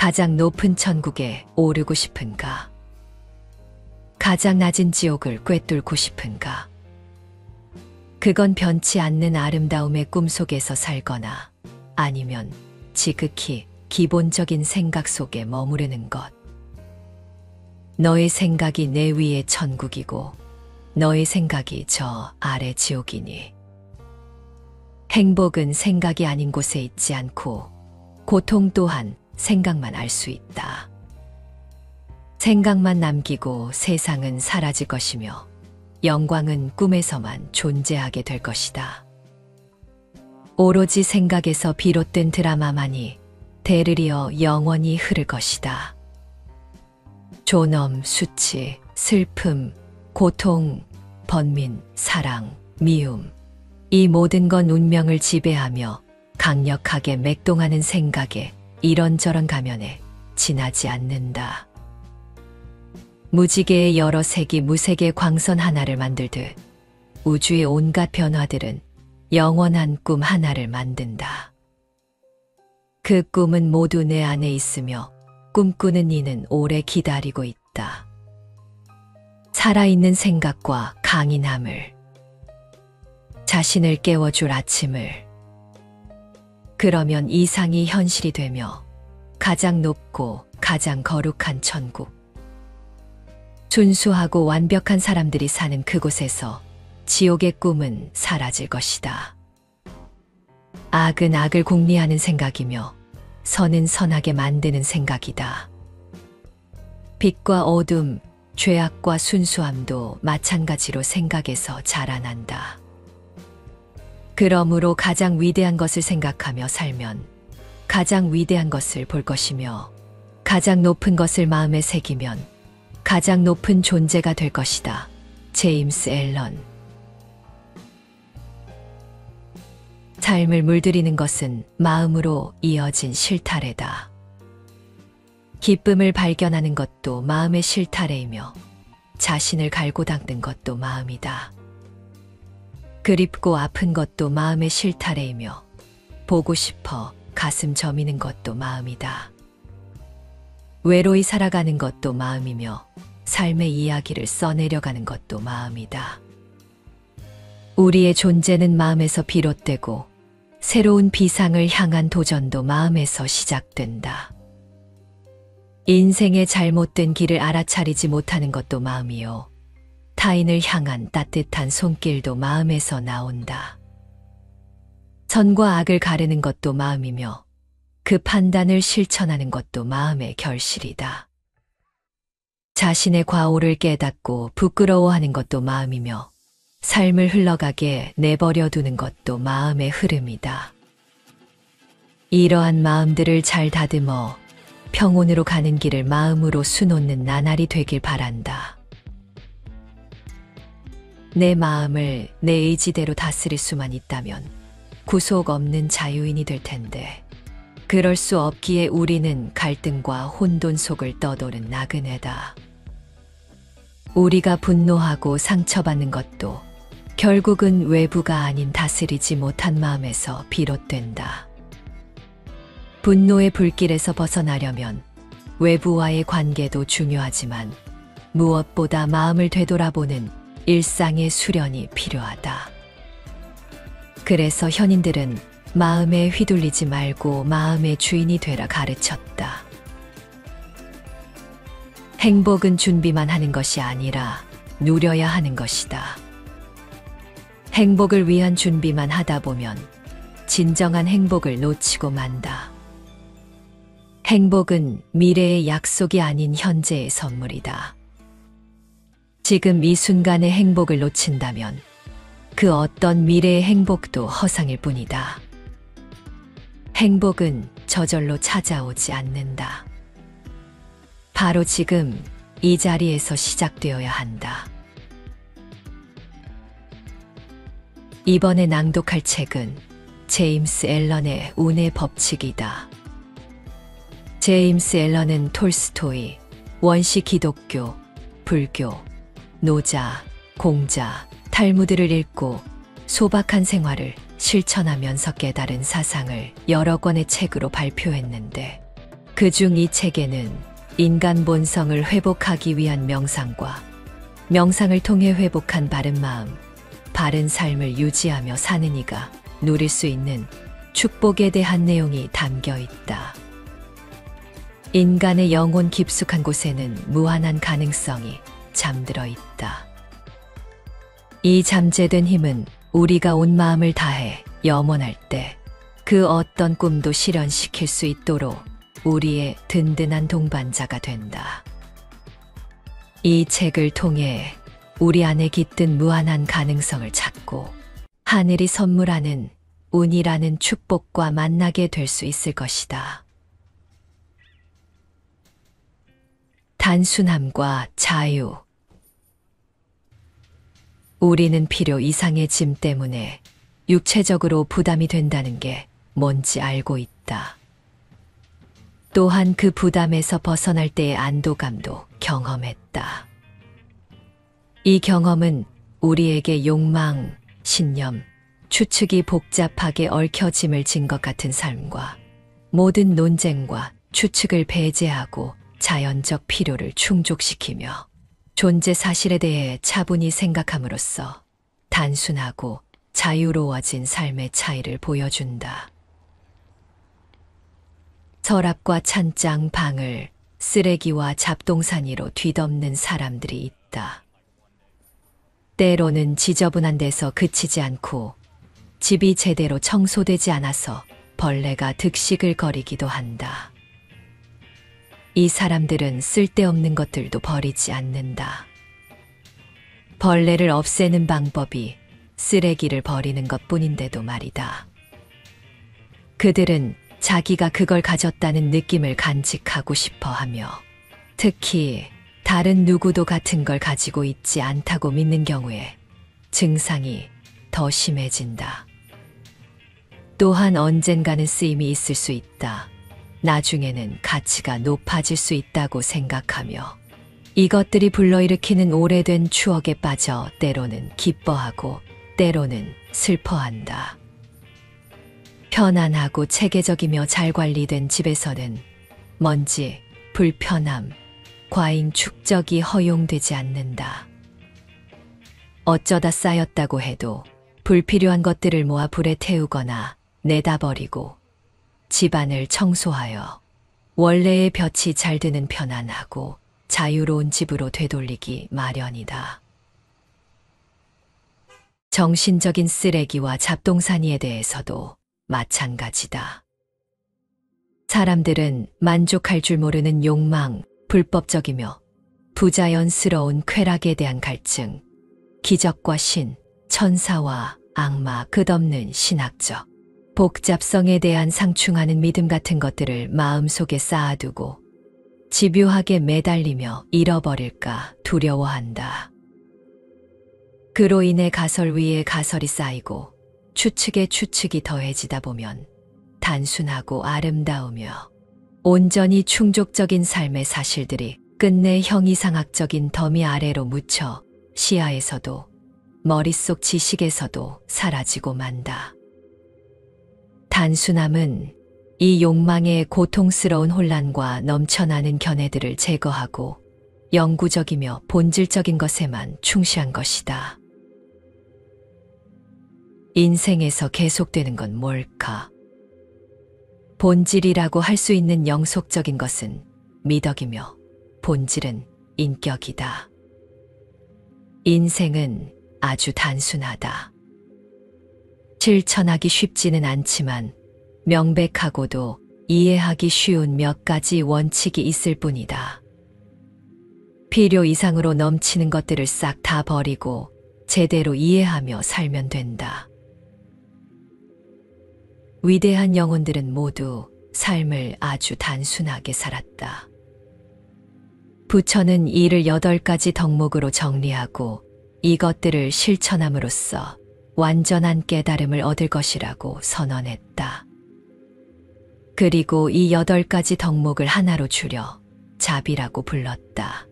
가장 높은 천국에 오르고 싶은가? 가장 낮은 지옥을 꿰뚫고 싶은가? 그건 변치 않는 아름다움의 꿈속에서 살거나 아니면 지극히 기본적인 생각 속에 머무르는 것. 너의 생각이 내 위의 천국이고 너의 생각이 저 아래 지옥이니. 행복은 생각이 아닌 곳에 있지 않고 고통 또한 생각만 알 수 있다. 생각만 남기고 세상은 사라질 것이며 영광은 꿈에서만 존재하게 될 것이다. 오로지 생각에서 비롯된 드라마만이 대를 이어 영원히 흐를 것이다. 존엄, 수치, 슬픔, 고통, 번민, 사랑, 미움, 이 모든 건 운명을 지배하며 강력하게 맥동하는 생각에 이런저런 가면에 지나지 않는다. 무지개의 여러 색이 무색의 광선 하나를 만들듯 우주의 온갖 변화들은 영원한 꿈 하나를 만든다. 그 꿈은 모두 내 안에 있으며 꿈꾸는 이는 오래 기다리고 있다. 살아있는 생각과 강인함을, 자신을 깨워줄 아침을. 그러면 이상이 현실이 되며 가장 높고 가장 거룩한 천국, 순수하고 완벽한 사람들이 사는 그곳에서 지옥의 꿈은 사라질 것이다. 악은 악을 공리하는 생각이며 선은 선하게 만드는 생각이다. 빛과 어둠, 죄악과 순수함도 마찬가지로 생각에서 자라난다. 그러므로 가장 위대한 것을 생각하며 살면 가장 위대한 것을 볼 것이며 가장 높은 것을 마음에 새기면 가장 높은 존재가 될 것이다. 제임스 앨런. 삶을 물들이는 것은 마음으로 이어진 실타래다. 기쁨을 발견하는 것도 마음의 실타래이며 자신을 갈고 닦는 것도 마음이다. 그립고 아픈 것도 마음의 실타래이며 보고 싶어 가슴 저미는 것도 마음이다. 외로이 살아가는 것도 마음이며 삶의 이야기를 써내려가는 것도 마음이다. 우리의 존재는 마음에서 비롯되고 새로운 비상을 향한 도전도 마음에서 시작된다. 인생의 잘못된 길을 알아차리지 못하는 것도 마음이요. 타인을 향한 따뜻한 손길도 마음에서 나온다. 선과 악을 가르는 것도 마음이며 그 판단을 실천하는 것도 마음의 결실이다. 자신의 과오를 깨닫고 부끄러워하는 것도 마음이며 삶을 흘러가게 내버려 두는 것도 마음의 흐름이다. 이러한 마음들을 잘 다듬어 평온으로 가는 길을 마음으로 수놓는 나날이 되길 바란다. 내 마음을 내 의지대로 다스릴 수만 있다면 구속 없는 자유인이 될 텐데 그럴 수 없기에 우리는 갈등과 혼돈 속을 떠도는 나그네다. 우리가 분노하고 상처받는 것도 결국은 외부가 아닌 다스리지 못한 마음에서 비롯된다. 분노의 불길에서 벗어나려면 외부와의 관계도 중요하지만 무엇보다 마음을 되돌아보는 일상의 수련이 필요하다. 그래서 현인들은 마음에 휘둘리지 말고 마음의 주인이 되라 가르쳤다. 행복은 준비만 하는 것이 아니라 누려야 하는 것이다. 행복을 위한 준비만 하다 보면 진정한 행복을 놓치고 만다. 행복은 미래의 약속이 아닌 현재의 선물이다. 지금 이 순간의 행복을 놓친다면 그 어떤 미래의 행복도 허상일 뿐이다. 행복은 저절로 찾아오지 않는다. 바로 지금 이 자리에서 시작되어야 한다. 이번에 낭독할 책은 제임스 앨런의 운의 법칙이다. 제임스 앨런은 톨스토이, 원시 기독교, 불교, 노자, 공자, 탈무드를 읽고 소박한 생활을 실천하면서 깨달은 사상을 여러 권의 책으로 발표했는데 그중 이 책에는 인간 본성을 회복하기 위한 명상과 명상을 통해 회복한 바른 마음, 바른 삶을 유지하며 사는 이가 누릴 수 있는 축복에 대한 내용이 담겨 있다. 인간의 영혼 깊숙한 곳에는 무한한 가능성이 잠들어 있다. 이 잠재된 힘은 우리가 온 마음을 다해 염원할 때 그 어떤 꿈도 실현시킬 수 있도록 우리의 든든한 동반자가 된다. 이 책을 통해 우리 안에 깃든 무한한 가능성을 찾고 하늘이 선물하는 운이라는 축복과 만나게 될 수 있을 것이다. 단순함과 자유. 우리는 필요 이상의 짐 때문에 육체적으로 부담이 된다는 게 뭔지 알고 있다. 또한 그 부담에서 벗어날 때의 안도감도 경험했다. 이 경험은 우리에게 욕망, 신념, 추측이 복잡하게 얽혀짐을 진 것 같은 삶과 모든 논쟁과 추측을 배제하고 자연적 필요를 충족시키며 존재 사실에 대해 차분히 생각함으로써 단순하고 자유로워진 삶의 차이를 보여준다. 서랍과 찬장, 방을 쓰레기와 잡동사니로 뒤덮는 사람들이 있다. 때로는 지저분한 데서 그치지 않고 집이 제대로 청소되지 않아서 벌레가 득식을 거리기도 한다. 이 사람들은 쓸데없는 것들도 버리지 않는다. 벌레를 없애는 방법이 쓰레기를 버리는 것뿐인데도 말이다. 그들은 자기가 그걸 가졌다는 느낌을 간직하고 싶어 하며 특히 다른 누구도 같은 걸 가지고 있지 않다고 믿는 경우에 증상이 더 심해진다. 또한 언젠가는 쓰임이 있을 수 있다. 나중에는 가치가 높아질 수 있다고 생각하며 이것들이 불러일으키는 오래된 추억에 빠져 때로는 기뻐하고 때로는 슬퍼한다. 편안하고 체계적이며 잘 관리된 집에서는 먼지, 불편함, 과잉 축적이 허용되지 않는다. 어쩌다 쌓였다고 해도 불필요한 것들을 모아 불에 태우거나 내다 버리고 집안을 청소하여 원래의 볕이 잘 드는 편안하고 자유로운 집으로 되돌리기 마련이다. 정신적인 쓰레기와 잡동사니에 대해서도 마찬가지다. 사람들은 만족할 줄 모르는 욕망, 불법적이며 부자연스러운 쾌락에 대한 갈증, 기적과 신, 천사와 악마, 끝없는 신학적, 복잡성에 대한 상충하는 믿음 같은 것들을 마음속에 쌓아두고 집요하게 매달리며 잃어버릴까 두려워한다. 그로 인해 가설 위에 가설이 쌓이고 추측에 추측이 더해지다 보면 단순하고 아름다우며 온전히 충족적인 삶의 사실들이 끝내 형이상학적인 더미 아래로 묻혀 시야에서도 머릿속 지식에서도 사라지고 만다. 단순함은 이 욕망의 고통스러운 혼란과 넘쳐나는 견해들을 제거하고 영구적이며 본질적인 것에만 충실한 것이다. 인생에서 계속되는 건 뭘까? 본질이라고 할 수 있는 영속적인 것은 미덕이며 본질은 인격이다. 인생은 아주 단순하다. 실천하기 쉽지는 않지만 명백하고도 이해하기 쉬운 몇 가지 원칙이 있을 뿐이다. 필요 이상으로 넘치는 것들을 싹 다 버리고 제대로 이해하며 살면 된다. 위대한 영혼들은 모두 삶을 아주 단순하게 살았다. 부처는 이를 8가지 덕목으로 정리하고 이것들을 실천함으로써 완전한 깨달음을 얻을 것이라고 선언했다. 그리고 이 8가지 덕목을 하나로 줄여 자비라고 불렀다.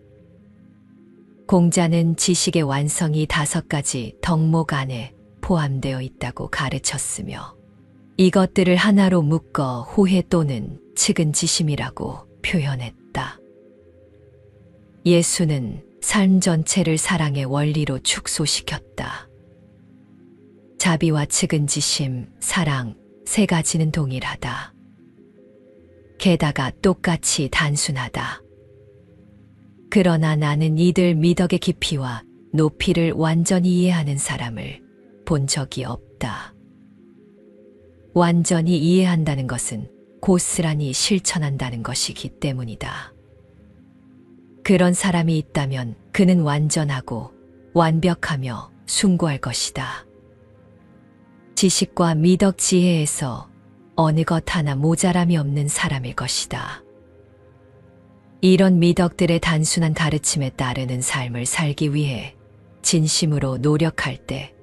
공자는 지식의 완성이 5가지 덕목 안에 포함되어 있다고 가르쳤으며 이것들을 하나로 묶어 호혜 또는 측은지심이라고 표현했다. 예수는 삶 전체를 사랑의 원리로 축소시켰다. 자비와 측은지심, 사랑 세 가지는 동일하다. 게다가 똑같이 단순하다. 그러나 나는 이들 미덕의 깊이와 높이를 완전히 이해하는 사람을 본 적이 없다. 완전히 이해한다는 것은 고스란히 실천한다는 것이기 때문이다. 그런 사람이 있다면 그는 완전하고 완벽하며 숭고할 것이다. 지식과 미덕 지혜에서 어느 것 하나 모자람이 없는 사람일 것이다. 이런 미덕들의 단순한 가르침에 따르는 삶을 살기 위해 진심으로 노력할 때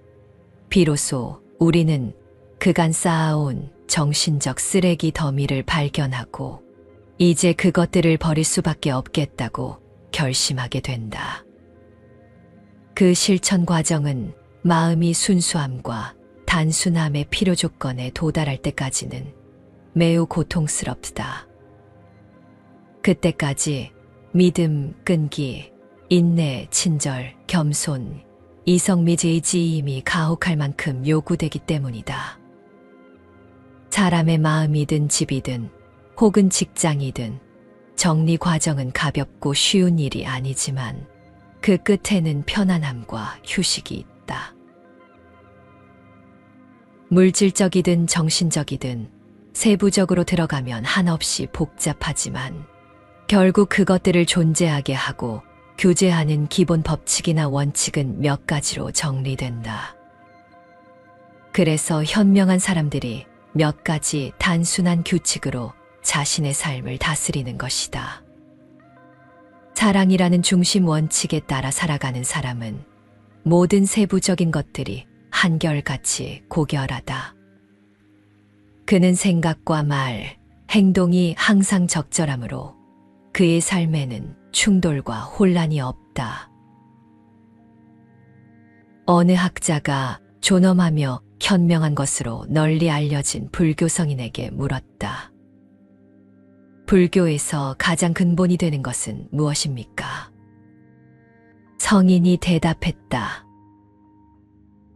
비로소 우리는 그간 쌓아온 정신적 쓰레기 더미를 발견하고 이제 그것들을 버릴 수밖에 없겠다고 결심하게 된다. 그 실천 과정은 마음이 순수함과 단순함의 필요 조건에 도달할 때까지는 매우 고통스럽다. 그때까지 믿음, 끈기, 인내, 친절, 겸손, 이성미지의 지임이 가혹할 만큼 요구되기 때문이다. 사람의 마음이든 집이든 혹은 직장이든 정리 과정은 가볍고 쉬운 일이 아니지만 그 끝에는 편안함과 휴식이 있다. 물질적이든 정신적이든 세부적으로 들어가면 한없이 복잡하지만 결국 그것들을 존재하게 하고 규제하는 기본 법칙이나 원칙은 몇 가지로 정리된다. 그래서 현명한 사람들이 몇 가지 단순한 규칙으로 자신의 삶을 다스리는 것이다. 사랑이라는 중심 원칙에 따라 살아가는 사람은 모든 세부적인 것들이 한결같이 고결하다. 그는 생각과 말, 행동이 항상 적절하므로 그의 삶에는 충돌과 혼란이 없다. 어느 학자가 존엄하며 현명한 것으로 널리 알려진 불교 성인에게 물었다. 불교에서 가장 근본이 되는 것은 무엇입니까? 성인이 대답했다.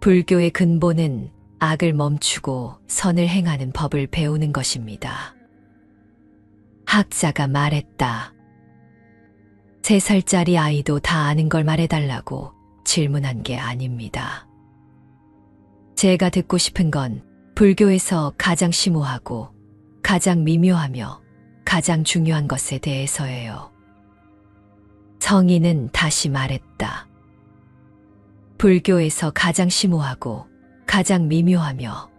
불교의 근본은 악을 멈추고 선을 행하는 법을 배우는 것입니다. 학자가 말했다. 3살짜리 아이도 다 아는 걸 말해달라고 질문한 게 아닙니다. 제가 듣고 싶은 건 불교에서 가장 심오하고 가장 미묘하며 가장 중요한 것에 대해서예요. 성인은 다시 말했다. 불교에서 가장 심오하고 가장 미묘하며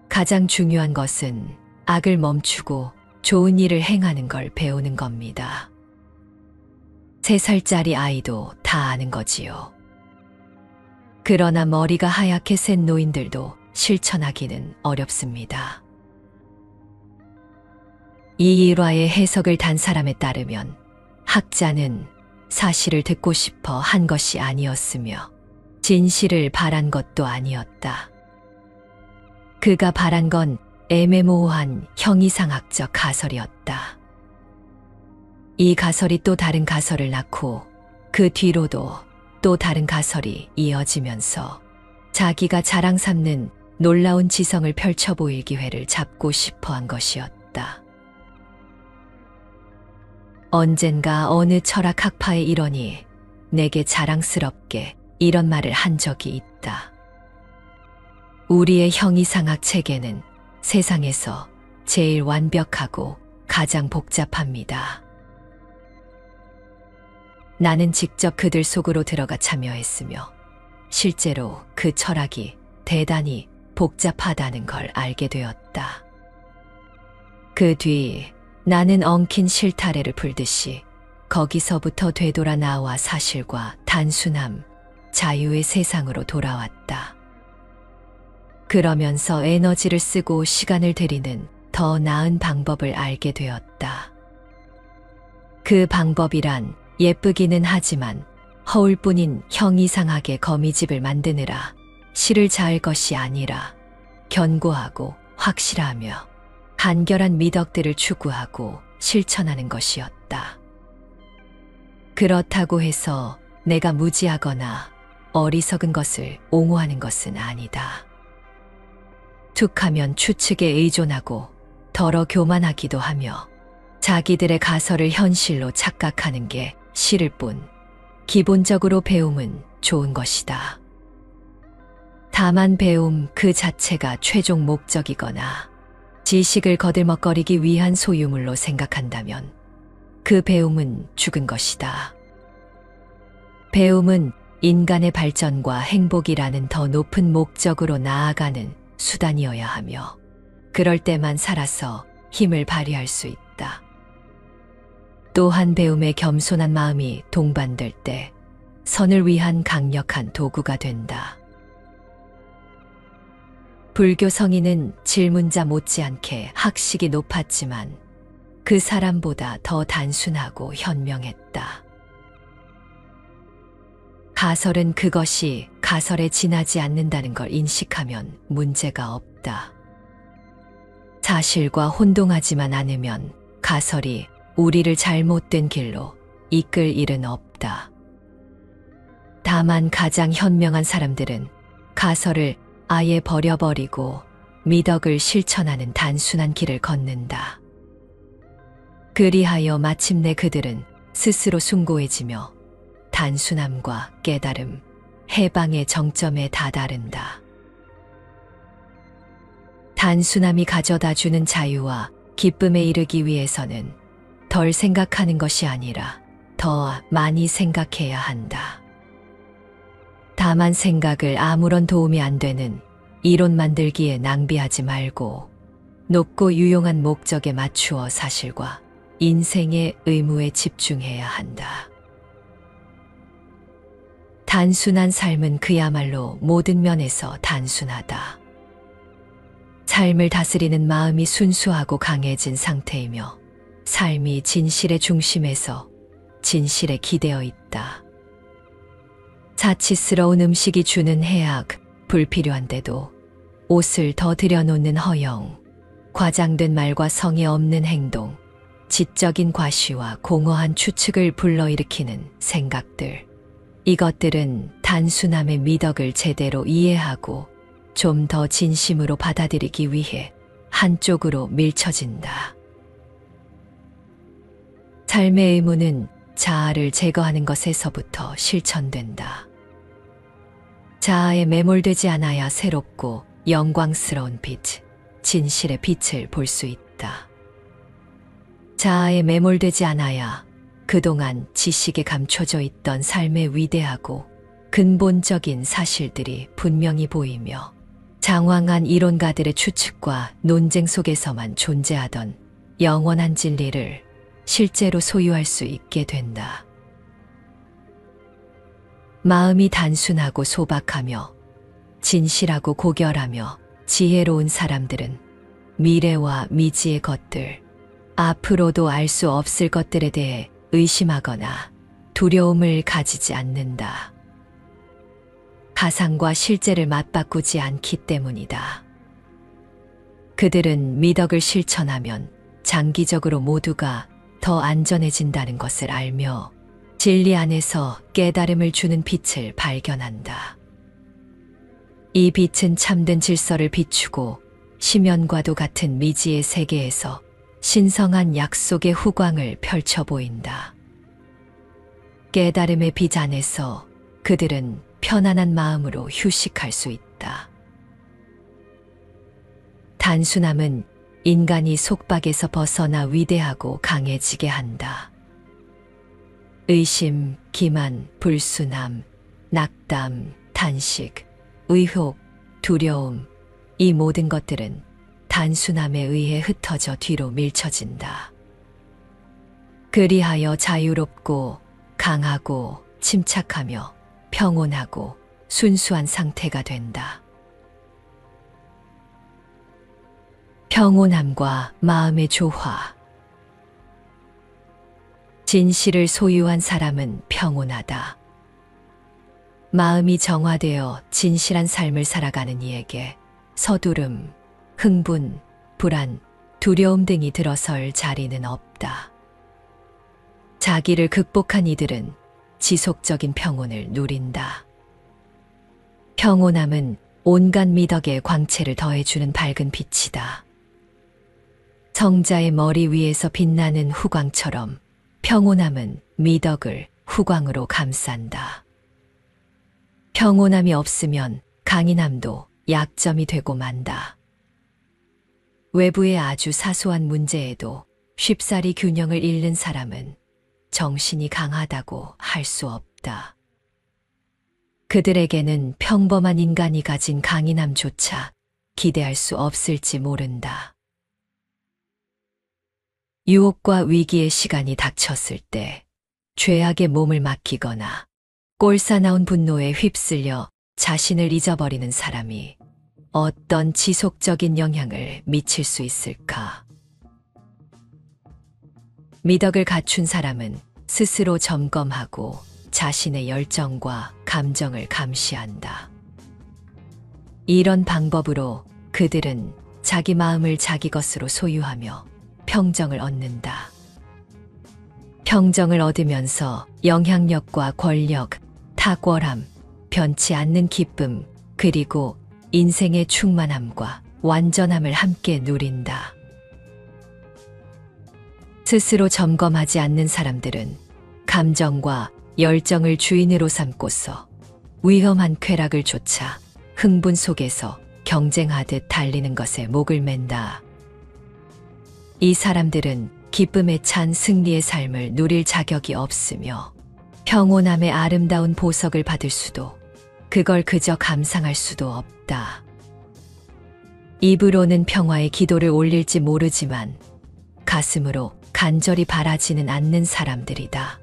가장 중요한 것은 악을 멈추고 좋은 일을 행하는 걸 배우는 겁니다. 3살짜리 아이도 다 아는 거지요. 그러나 머리가 하얗게 센 노인들도 실천하기는 어렵습니다. 이 일화의 해석을 단 사람에 따르면 학자는 사실을 듣고 싶어 한 것이 아니었으며 진실을 바란 것도 아니었다. 그가 바란 건 애매모호한 형이상학적 가설이었다. 이 가설이 또 다른 가설을 낳고 그 뒤로도 또 다른 가설이 이어지면서 자기가 자랑 삼는 놀라운 지성을 펼쳐 보일 기회를 잡고 싶어 한 것이었다. 언젠가 어느 철학 학파의 일원이 내게 자랑스럽게 이런 말을 한 적이 있다. 우리의 형이상학 체계는 세상에서 제일 완벽하고 가장 복잡합니다. 나는 직접 그들 속으로 들어가 참여했으며 실제로 그 철학이 대단히 복잡하다는 걸 알게 되었다. 그 뒤 나는 엉킨 실타래를 풀듯이 거기서부터 되돌아 나와 사실과 단순함, 자유의 세상으로 돌아왔다. 그러면서 에너지를 쓰고 시간을 들이는 더 나은 방법을 알게 되었다. 그 방법이란 예쁘기는 하지만 허울뿐인 형이상하게 거미집을 만드느라 실을 자을 것이 아니라 견고하고 확실하며 간결한 미덕들을 추구하고 실천하는 것이었다. 그렇다고 해서 내가 무지하거나 어리석은 것을 옹호하는 것은 아니다. 툭하면 추측에 의존하고 더러 교만하기도 하며 자기들의 가설을 현실로 착각하는 게 싫을 뿐 기본적으로 배움은 좋은 것이다. 다만 배움 그 자체가 최종 목적이거나 지식을 거들먹거리기 위한 소유물로 생각한다면 그 배움은 죽은 것이다. 배움은 인간의 발전과 행복이라는 더 높은 목적으로 나아가는 수단이어야 하며 그럴 때만 살아서 힘을 발휘할 수 있다. 또한 배움에 겸손한 마음이 동반될 때 선을 위한 강력한 도구가 된다. 불교 성인은 질문자 못지않게 학식이 높았지만 그 사람보다 더 단순하고 현명했다. 가설은 그것이 가설에 지나지 않는다는 걸 인식하면 문제가 없다. 사실과 혼동하지만 않으면 가설이 우리를 잘못된 길로 이끌 일은 없다. 다만 가장 현명한 사람들은 가설을 아예 버려버리고 미덕을 실천하는 단순한 길을 걷는다. 그리하여 마침내 그들은 스스로 숭고해지며 단순함과 깨달음, 해방의 정점에 다다른다. 단순함이 가져다주는 자유와 기쁨에 이르기 위해서는 덜 생각하는 것이 아니라 더 많이 생각해야 한다. 다만 생각을 아무런 도움이 안 되는 이론 만들기에 낭비하지 말고 높고 유용한 목적에 맞추어 사실과 인생의 의무에 집중해야 한다. 단순한 삶은 그야말로 모든 면에서 단순하다. 삶을 다스리는 마음이 순수하고 강해진 상태이며 삶이 진실의 중심에서 진실에 기대어 있다. 사치스러운 음식이 주는 해악, 불필요한데도 옷을 더 들여놓는 허영, 과장된 말과 성의 없는 행동, 지적인 과시와 공허한 추측을 불러일으키는 생각들. 이것들은 단순함의 미덕을 제대로 이해하고 좀 더 진심으로 받아들이기 위해 한쪽으로 밀쳐진다. 삶의 의무는 자아를 제거하는 것에서부터 실천된다. 자아에 매몰되지 않아야 새롭고 영광스러운 빛, 진실의 빛을 볼 수 있다. 자아에 매몰되지 않아야 그동안 지식에 감춰져 있던 삶의 위대하고 근본적인 사실들이 분명히 보이며 장황한 이론가들의 추측과 논쟁 속에서만 존재하던 영원한 진리를 실제로 소유할 수 있게 된다. 마음이 단순하고 소박하며 진실하고 고결하며 지혜로운 사람들은 미래와 미지의 것들, 앞으로도 알 수 없을 것들에 대해 의심하거나 두려움을 가지지 않는다. 가상과 실제를 맞바꾸지 않기 때문이다. 그들은 미덕을 실천하면 장기적으로 모두가 더 안전해진다는 것을 알며 진리 안에서 깨달음을 주는 빛을 발견한다. 이 빛은 참된 질서를 비추고 심연과도 같은 미지의 세계에서 신성한 약속의 후광을 펼쳐 보인다. 깨달음의 빛 안에서 그들은 편안한 마음으로 휴식할 수 있다. 단순함은 인간이 속박에서 벗어나 위대하고 강해지게 한다. 의심, 기만, 불순함, 낙담, 탄식, 의혹, 두려움, 이 모든 것들은 단순함에 의해 흩어져 뒤로 밀쳐진다. 그리하여 자유롭고 강하고 침착하며 평온하고 순수한 상태가 된다. 평온함과 마음의 조화. 진실을 소유한 사람은 평온하다. 마음이 정화되어 진실한 삶을 살아가는 이에게 서두름, 흥분, 불안, 두려움 등이 들어설 자리는 없다. 자기를 극복한 이들은 지속적인 평온을 누린다. 평온함은 온갖 미덕의 광채를 더해주는 밝은 빛이다. 성자의 머리 위에서 빛나는 후광처럼 평온함은 미덕을 후광으로 감싼다. 평온함이 없으면 강인함도 약점이 되고 만다. 외부의 아주 사소한 문제에도 쉽사리 균형을 잃는 사람은 정신이 강하다고 할 수 없다. 그들에게는 평범한 인간이 가진 강인함조차 기대할 수 없을지 모른다. 유혹과 위기의 시간이 닥쳤을 때 죄악의 몸을 맡기거나 꼴사나운 분노에 휩쓸려 자신을 잊어버리는 사람이 어떤 지속적인 영향을 미칠 수 있을까? 미덕을 갖춘 사람은 스스로 점검하고 자신의 열정과 감정을 감시한다. 이런 방법으로 그들은 자기 마음을 자기 것으로 소유하며 평정을 얻는다. 평정을 얻으면서 영향력과 권력, 탁월함, 변치 않는 기쁨, 그리고 인생의 충만함과 완전함을 함께 누린다. 스스로 점검하지 않는 사람들은 감정과 열정을 주인으로 삼고서 위험한 쾌락을 쫓아 흥분 속에서 경쟁하듯 달리는 것에 목을 맨다. 이 사람들은 기쁨에 찬 승리의 삶을 누릴 자격이 없으며 평온함의 아름다운 보석을 받을 수도 그걸 그저 감상할 수도 없다. 입으로는 평화의 기도를 올릴지 모르지만 가슴으로 간절히 바라지는 않는 사람들이다.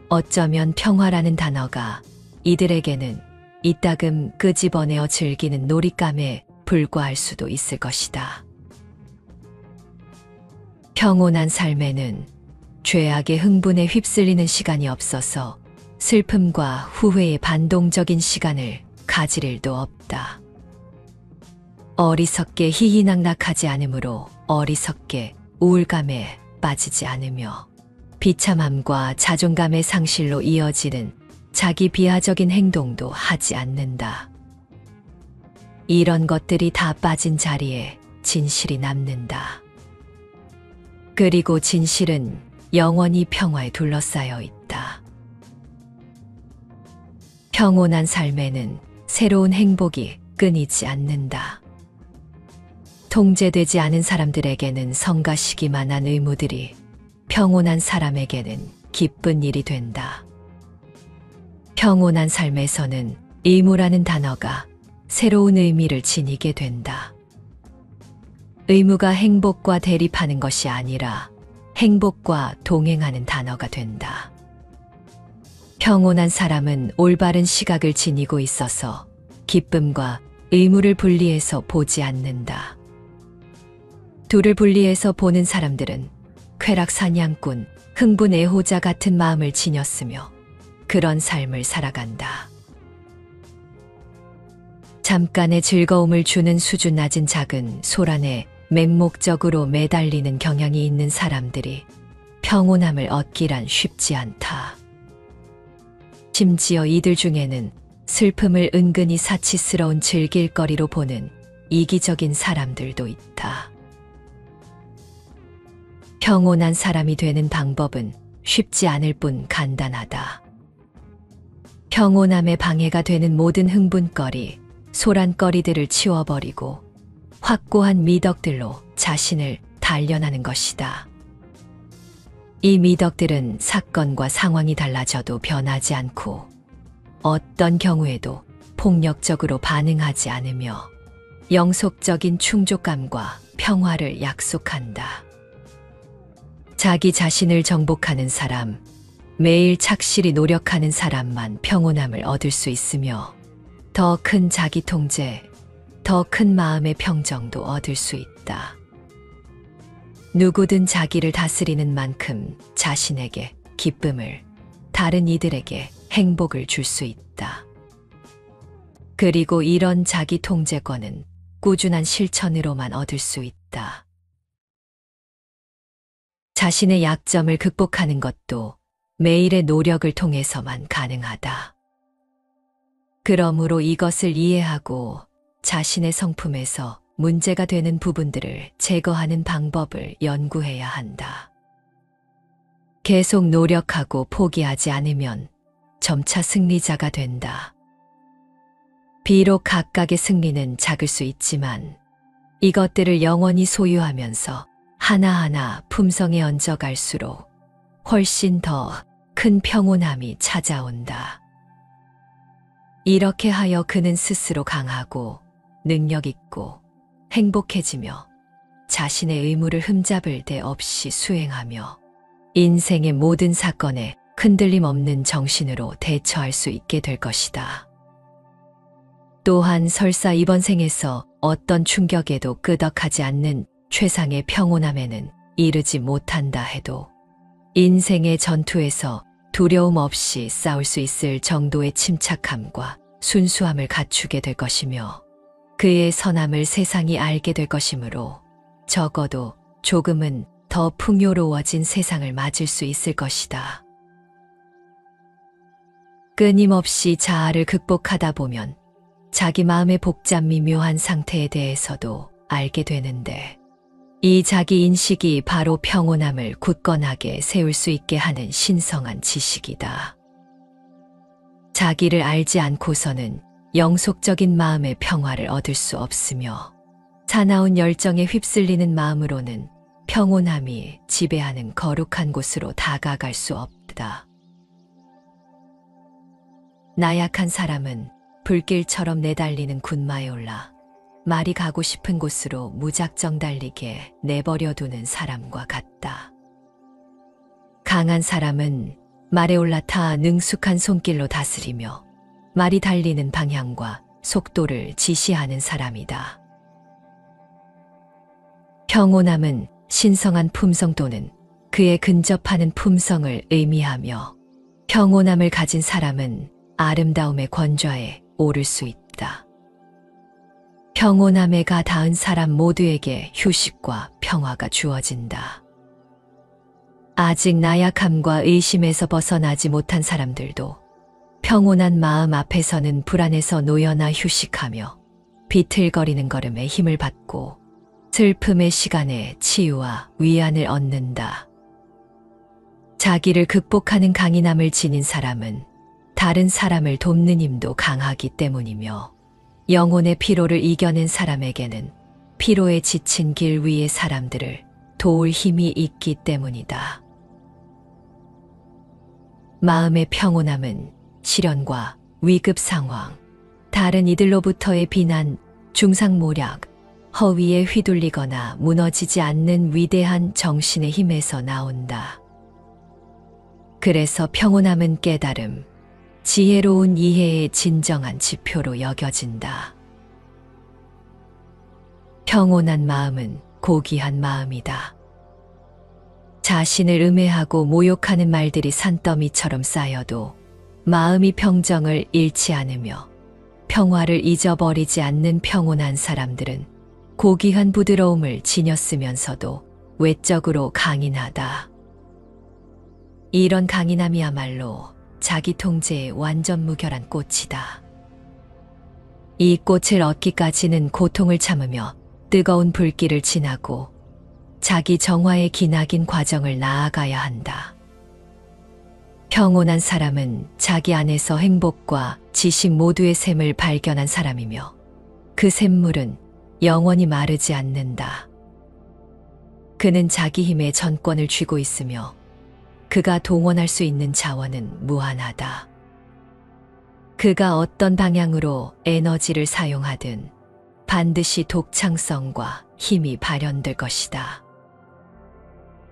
어쩌면 평화라는 단어가 이들에게는 이따금 끄집어내어 즐기는 놀잇감에 불과할 수도 있을 것이다. 평온한 삶에는 죄악의 흥분에 휩쓸리는 시간이 없어서 슬픔과 후회의 반동적인 시간을 가질 일도 없다. 어리석게 희희낙낙하지 않으므로 어리석게 우울감에 빠지지 않으며 비참함과 자존감의 상실로 이어지는 자기 비하적인 행동도 하지 않는다. 이런 것들이 다 빠진 자리에 진실이 남는다. 그리고 진실은 영원히 평화에 둘러싸여 있다. 평온한 삶에는 새로운 행복이 끊이지 않는다. 통제되지 않은 사람들에게는 성가시기만 한 의무들이 평온한 사람에게는 기쁜 일이 된다. 평온한 삶에서는 의무라는 단어가 새로운 의미를 지니게 된다. 의무가 행복과 대립하는 것이 아니라 행복과 동행하는 단어가 된다. 평온한 사람은 올바른 시각을 지니고 있어서 기쁨과 의무를 분리해서 보지 않는다. 둘을 분리해서 보는 사람들은 쾌락 사냥꾼, 흥분 애호자 같은 마음을 지녔으며 그런 삶을 살아간다. 잠깐의 즐거움을 주는 수준 낮은 작은 소란에 맹목적으로 매달리는 경향이 있는 사람들이 평온함을 얻기란 쉽지 않다. 심지어 이들 중에는 슬픔을 은근히 사치스러운 즐길거리로 보는 이기적인 사람들도 있다. 평온한 사람이 되는 방법은 쉽지 않을 뿐 간단하다. 평온함에 방해가 되는 모든 흥분거리, 소란거리들을 치워버리고 확고한 미덕들로 자신을 단련하는 것이다. 이 미덕들은 사건과 상황이 달라져도 변하지 않고 어떤 경우에도 폭력적으로 반응하지 않으며 영속적인 충족감과 평화를 약속한다. 자기 자신을 정복하는 사람, 매일 착실히 노력하는 사람만 평온함을 얻을 수 있으며 더 큰 자기 통제, 더 큰 마음의 평정도 얻을 수 있다. 누구든 자기를 다스리는 만큼 자신에게 기쁨을, 다른 이들에게 행복을 줄 수 있다. 그리고 이런 자기 통제권은 꾸준한 실천으로만 얻을 수 있다. 자신의 약점을 극복하는 것도 매일의 노력을 통해서만 가능하다. 그러므로 이것을 이해하고 자신의 성품에서 문제가 되는 부분들을 제거하는 방법을 연구해야 한다. 계속 노력하고 포기하지 않으면 점차 승리자가 된다. 비록 각각의 승리는 작을 수 있지만 이것들을 영원히 소유하면서 하나하나 품성에 얹어갈수록 훨씬 더 큰 평온함이 찾아온다. 이렇게 하여 그는 스스로 강하고 능력 있고 행복해지며 자신의 의무를 흠잡을 데 없이 수행하며 인생의 모든 사건에 흔들림 없는 정신으로 대처할 수 있게 될 것이다. 또한 설사 이번 생에서 어떤 충격에도 끄덕하지 않는 최상의 평온함에는 이르지 못한다 해도 인생의 전투에서 두려움 없이 싸울 수 있을 정도의 침착함과 순수함을 갖추게 될 것이며 그의 선함을 세상이 알게 될 것이므로 적어도 조금은 더 풍요로워진 세상을 맞을 수 있을 것이다. 끊임없이 자아를 극복하다 보면 자기 마음의 복잡 미묘한 상태에 대해서도 알게 되는데 이 자기 인식이 바로 평온함을 굳건하게 세울 수 있게 하는 신성한 지식이다. 자기를 알지 않고서는 영속적인 마음의 평화를 얻을 수 없으며 사나운 열정에 휩쓸리는 마음으로는 평온함이 지배하는 거룩한 곳으로 다가갈 수 없다. 나약한 사람은 불길처럼 내달리는 군마에 올라 말이 가고 싶은 곳으로 무작정 달리게 내버려두는 사람과 같다. 강한 사람은 말에 올라타 능숙한 손길로 다스리며 말이 달리는 방향과 속도를 지시하는 사람이다. 평온함은 신성한 품성 또는 그에 근접하는 품성을 의미하며 평온함을 가진 사람은 아름다움의 권좌에 오를 수 있다. 평온함에가 닿은 사람 모두에게 휴식과 평화가 주어진다. 아직 나약함과 의심에서 벗어나지 못한 사람들도 평온한 마음 앞에서는 불안에서 놓여나 휴식하며 비틀거리는 걸음에 힘을 받고 슬픔의 시간에 치유와 위안을 얻는다. 자기를 극복하는 강인함을 지닌 사람은 다른 사람을 돕는 힘도 강하기 때문이며 영혼의 피로를 이겨낸 사람에게는 피로에 지친 길 위의 사람들을 도울 힘이 있기 때문이다. 마음의 평온함은 시련과 위급 상황, 다른 이들로부터의 비난, 중상모략, 허위에 휘둘리거나 무너지지 않는 위대한 정신의 힘에서 나온다. 그래서 평온함은 깨달음, 지혜로운 이해의 진정한 지표로 여겨진다. 평온한 마음은 고귀한 마음이다. 자신을 음해하고 모욕하는 말들이 산더미처럼 쌓여도 마음이 평정을 잃지 않으며 평화를 잊어버리지 않는 평온한 사람들은 고귀한 부드러움을 지녔으면서도 외적으로 강인하다. 이런 강인함이야말로 자기 통제의 완전 무결한 꽃이다. 이 꽃을 얻기까지는 고통을 참으며 뜨거운 불길을 지나고 자기 정화의 기나긴 과정을 나아가야 한다. 평온한 사람은 자기 안에서 행복과 지식 모두의 샘을 발견한 사람이며 그 샘물은 영원히 마르지 않는다. 그는 자기 힘의 전권을 쥐고 있으며 그가 동원할 수 있는 자원은 무한하다. 그가 어떤 방향으로 에너지를 사용하든 반드시 독창성과 힘이 발현될 것이다.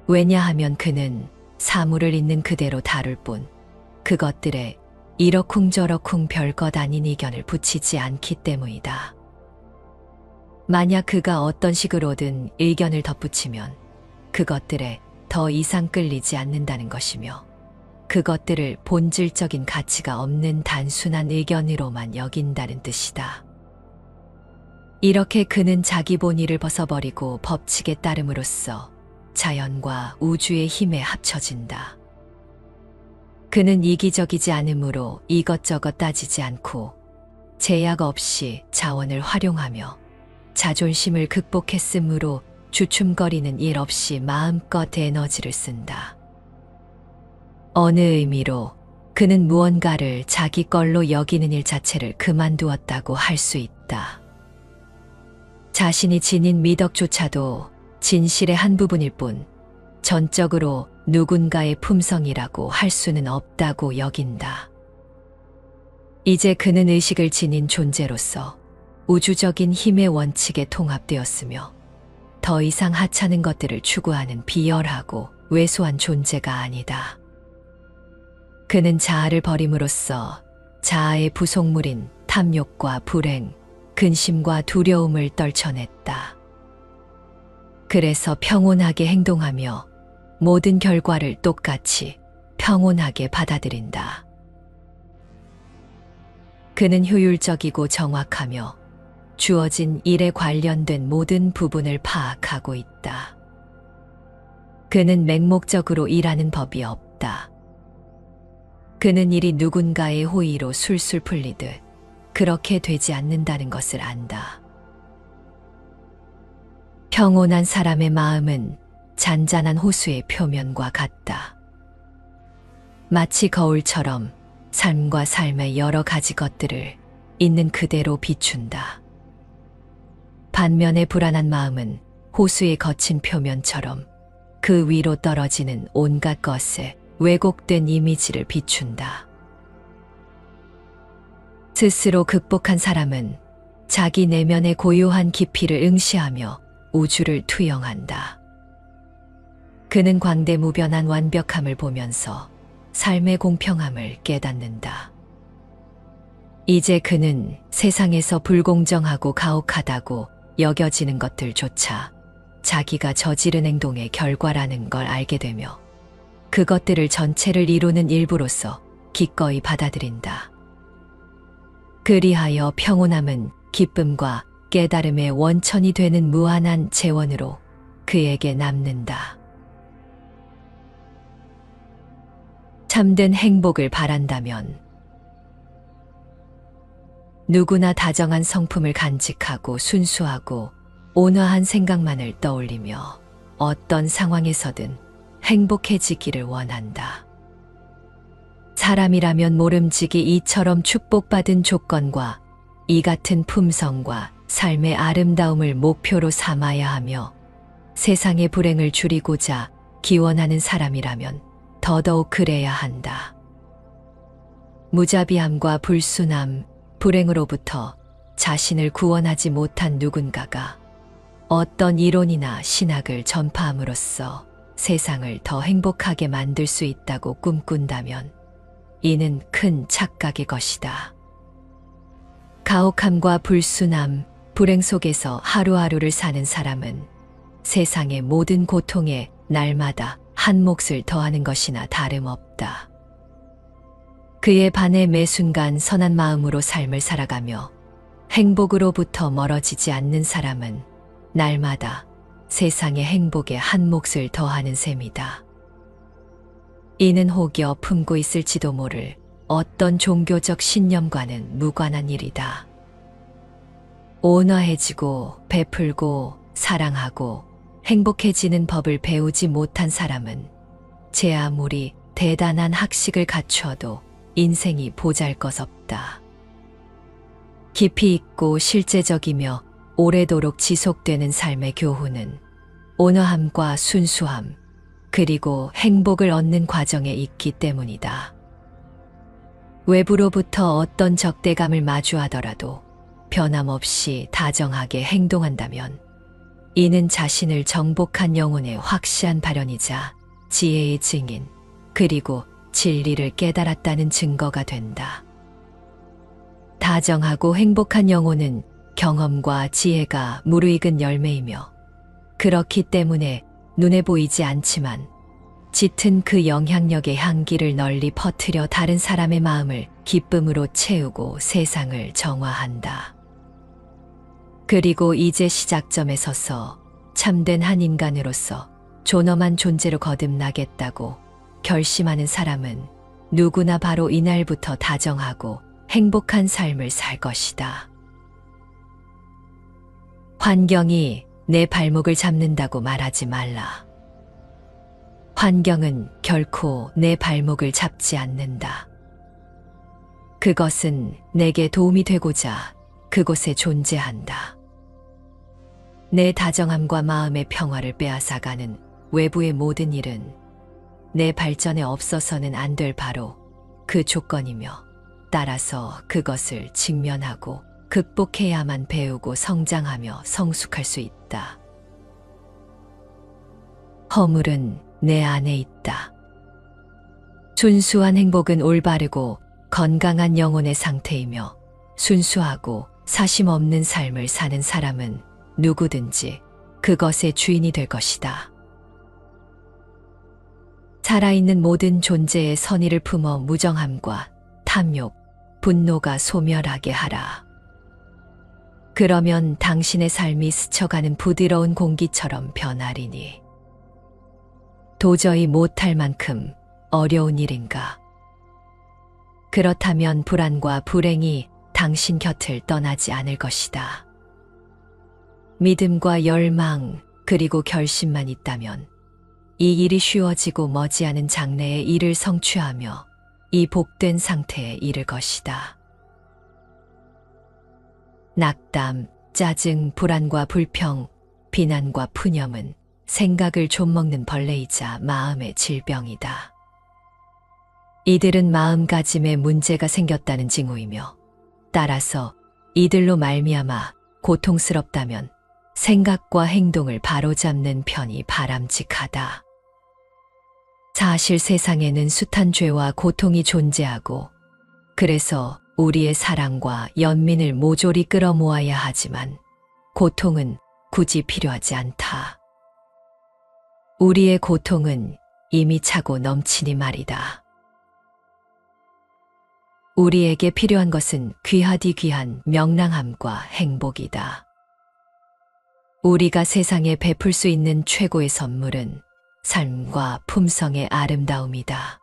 왜냐하면 그는 사물을 있는 그대로 다룰 뿐 그것들에 이러쿵저러쿵 별것 아닌 의견을 붙이지 않기 때문이다. 만약 그가 어떤 식으로든 의견을 덧붙이면 그것들에 더 이상 끌리지 않는다는 것이며 그것들을 본질적인 가치가 없는 단순한 의견으로만 여긴다는 뜻이다. 이렇게 그는 자기 본의를 벗어버리고 법칙에 따름으로써 자연과 우주의 힘에 합쳐진다. 그는 이기적이지 않으므로 이것저것 따지지 않고 제약 없이 자원을 활용하며 자존심을 극복했으므로 주춤거리는 일 없이 마음껏 에너지를 쓴다. 어느 의미로 그는 무언가를 자기 걸로 여기는 일 자체를 그만두었다고 할 수 있다. 자신이 지닌 미덕조차도 진실의 한 부분일 뿐 전적으로 누군가의 품성이라고 할 수는 없다고 여긴다. 이제 그는 의식을 지닌 존재로서 우주적인 힘의 원칙에 통합되었으며 더 이상 하찮은 것들을 추구하는 비열하고 왜소한 존재가 아니다. 그는 자아를 버림으로써 자아의 부속물인 탐욕과 불행, 근심과 두려움을 떨쳐냈다. 그래서 평온하게 행동하며 모든 결과를 똑같이 평온하게 받아들인다. 그는 효율적이고 정확하며 주어진 일에 관련된 모든 부분을 파악하고 있다. 그는 맹목적으로 일하는 법이 없다. 그는 일이 누군가의 호의로 술술 풀리듯 그렇게 되지 않는다는 것을 안다. 평온한 사람의 마음은 잔잔한 호수의 표면과 같다. 마치 거울처럼 삶과 삶의 여러 가지 것들을 있는 그대로 비춘다. 반면에 불안한 마음은 호수의 거친 표면처럼 그 위로 떨어지는 온갖 것에 왜곡된 이미지를 비춘다. 스스로 극복한 사람은 자기 내면의 고요한 깊이를 응시하며 우주를 투영한다. 그는 광대무변한 완벽함을 보면서 삶의 공평함을 깨닫는다. 이제 그는 세상에서 불공정하고 가혹하다고 여겨지는 것들조차 자기가 저지른 행동의 결과라는 걸 알게 되며 그것들을 전체를 이루는 일부로서 기꺼이 받아들인다. 그리하여 평온함은 기쁨과 깨달음의 원천이 되는 무한한 재원으로 그에게 남는다. 참된 행복을 바란다면 누구나 다정한 성품을 간직하고 순수하고 온화한 생각만을 떠올리며 어떤 상황에서든 행복해지기를 원한다. 사람이라면 모름지기 이처럼 축복받은 조건과 이 같은 품성과 삶의 아름다움을 목표로 삼아야 하며 세상의 불행을 줄이고자 기원하는 사람이라면 더더욱 그래야 한다. 무자비함과 불순함, 불행으로부터 자신을 구원하지 못한 누군가가 어떤 이론이나 신학을 전파함으로써 세상을 더 행복하게 만들 수 있다고 꿈꾼다면 이는 큰 착각의 것이다. 가혹함과 불순함, 불행 속에서 하루하루를 사는 사람은 세상의 모든 고통에 날마다 한 몫을 더하는 것이나 다름없다. 그에 반해 매 순간 선한 마음으로 삶을 살아가며 행복으로부터 멀어지지 않는 사람은 날마다 세상의 행복에 한 몫을 더하는 셈이다. 이는 혹여 품고 있을지도 모를 어떤 종교적 신념과는 무관한 일이다. 온화해지고 베풀고 사랑하고 행복해지는 법을 배우지 못한 사람은 제 아무리 대단한 학식을 갖추어도 인생이 보잘것없다. 깊이 있고 실제적이며 오래도록 지속되는 삶의 교훈은 온화함과 순수함, 그리고 행복을 얻는 과정에 있기 때문이다. 외부로부터 어떤 적대감을 마주하더라도 변함없이 다정하게 행동한다면 이는 자신을 정복한 영혼의 확실한 발현이자 지혜의 증인, 그리고 진리를 깨달았다는 증거가 된다. 다정하고 행복한 영혼은 경험과 지혜가 무르익은 열매이며 그렇기 때문에 눈에 보이지 않지만 짙은 그 영향력의 향기를 널리 퍼뜨려 다른 사람의 마음을 기쁨으로 채우고 세상을 정화한다. 그리고 이제 시작점에 서서 참된 한 인간으로서 존엄한 존재로 거듭나겠다고 결심하는 사람은 누구나 바로 이날부터 다정하고 행복한 삶을 살 것이다. 환경이 내 발목을 잡는다고 말하지 말라. 환경은 결코 내 발목을 잡지 않는다. 그것은 내게 도움이 되고자 그곳에 존재한다. 내 다정함과 마음의 평화를 빼앗아가는 외부의 모든 일은 내 발전에 없어서는 안 될 바로 그 조건이며, 따라서 그것을 직면하고 극복해야만 배우고 성장하며 성숙할 수 있다. 허물은 내 안에 있다. 순수한 행복은 올바르고 건강한 영혼의 상태이며, 순수하고 사심 없는 삶을 사는 사람은 누구든지 그것의 주인이 될 것이다. 살아있는 모든 존재의 선의를 품어 무정함과 탐욕, 분노가 소멸하게 하라. 그러면 당신의 삶이 스쳐가는 부드러운 공기처럼 변하리니. 도저히 못할 만큼 어려운 일인가? 그렇다면 불안과 불행이 당신 곁을 떠나지 않을 것이다. 믿음과 열망, 그리고 결심만 있다면 이 일이 쉬워지고 머지않은 장래의 일을 성취하며 이 복된 상태에 이를 것이다. 낙담, 짜증, 불안과 불평, 비난과 푸념은 생각을 좀먹는 벌레이자 마음의 질병이다. 이들은 마음가짐에 문제가 생겼다는 징후이며, 따라서 이들로 말미암아 고통스럽다면 생각과 행동을 바로잡는 편이 바람직하다. 사실 세상에는 숱한 죄와 고통이 존재하고, 그래서 우리의 사랑과 연민을 모조리 끌어모아야 하지만 고통은 굳이 필요하지 않다. 우리의 고통은 이미 차고 넘치니 말이다. 우리에게 필요한 것은 귀하디 귀한 명랑함과 행복이다. 우리가 세상에 베풀 수 있는 최고의 선물은 삶과 품성의 아름다움이다.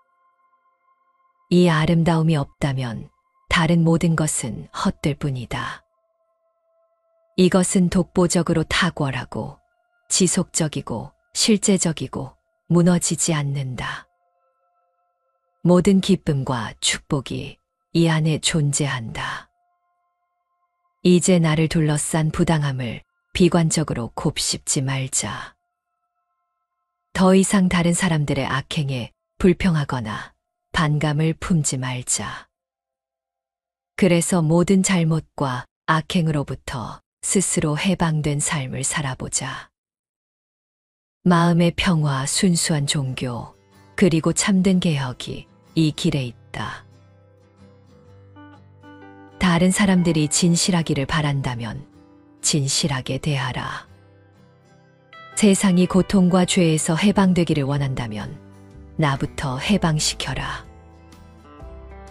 이 아름다움이 없다면 다른 모든 것은 헛될 뿐이다. 이것은 독보적으로 탁월하고 지속적이고 실제적이고 무너지지 않는다. 모든 기쁨과 축복이 이 안에 존재한다. 이제 나를 둘러싼 부당함을 비관적으로 곱씹지 말자. 더 이상 다른 사람들의 악행에 불평하거나 반감을 품지 말자. 그래서 모든 잘못과 악행으로부터 스스로 해방된 삶을 살아보자. 마음의 평화, 순수한 종교, 그리고 참된 개혁이 이 길에 있다. 다른 사람들이 진실하기를 바란다면 진실하게 대하라. 세상이 고통과 죄에서 해방되기를 원한다면 나부터 해방시켜라.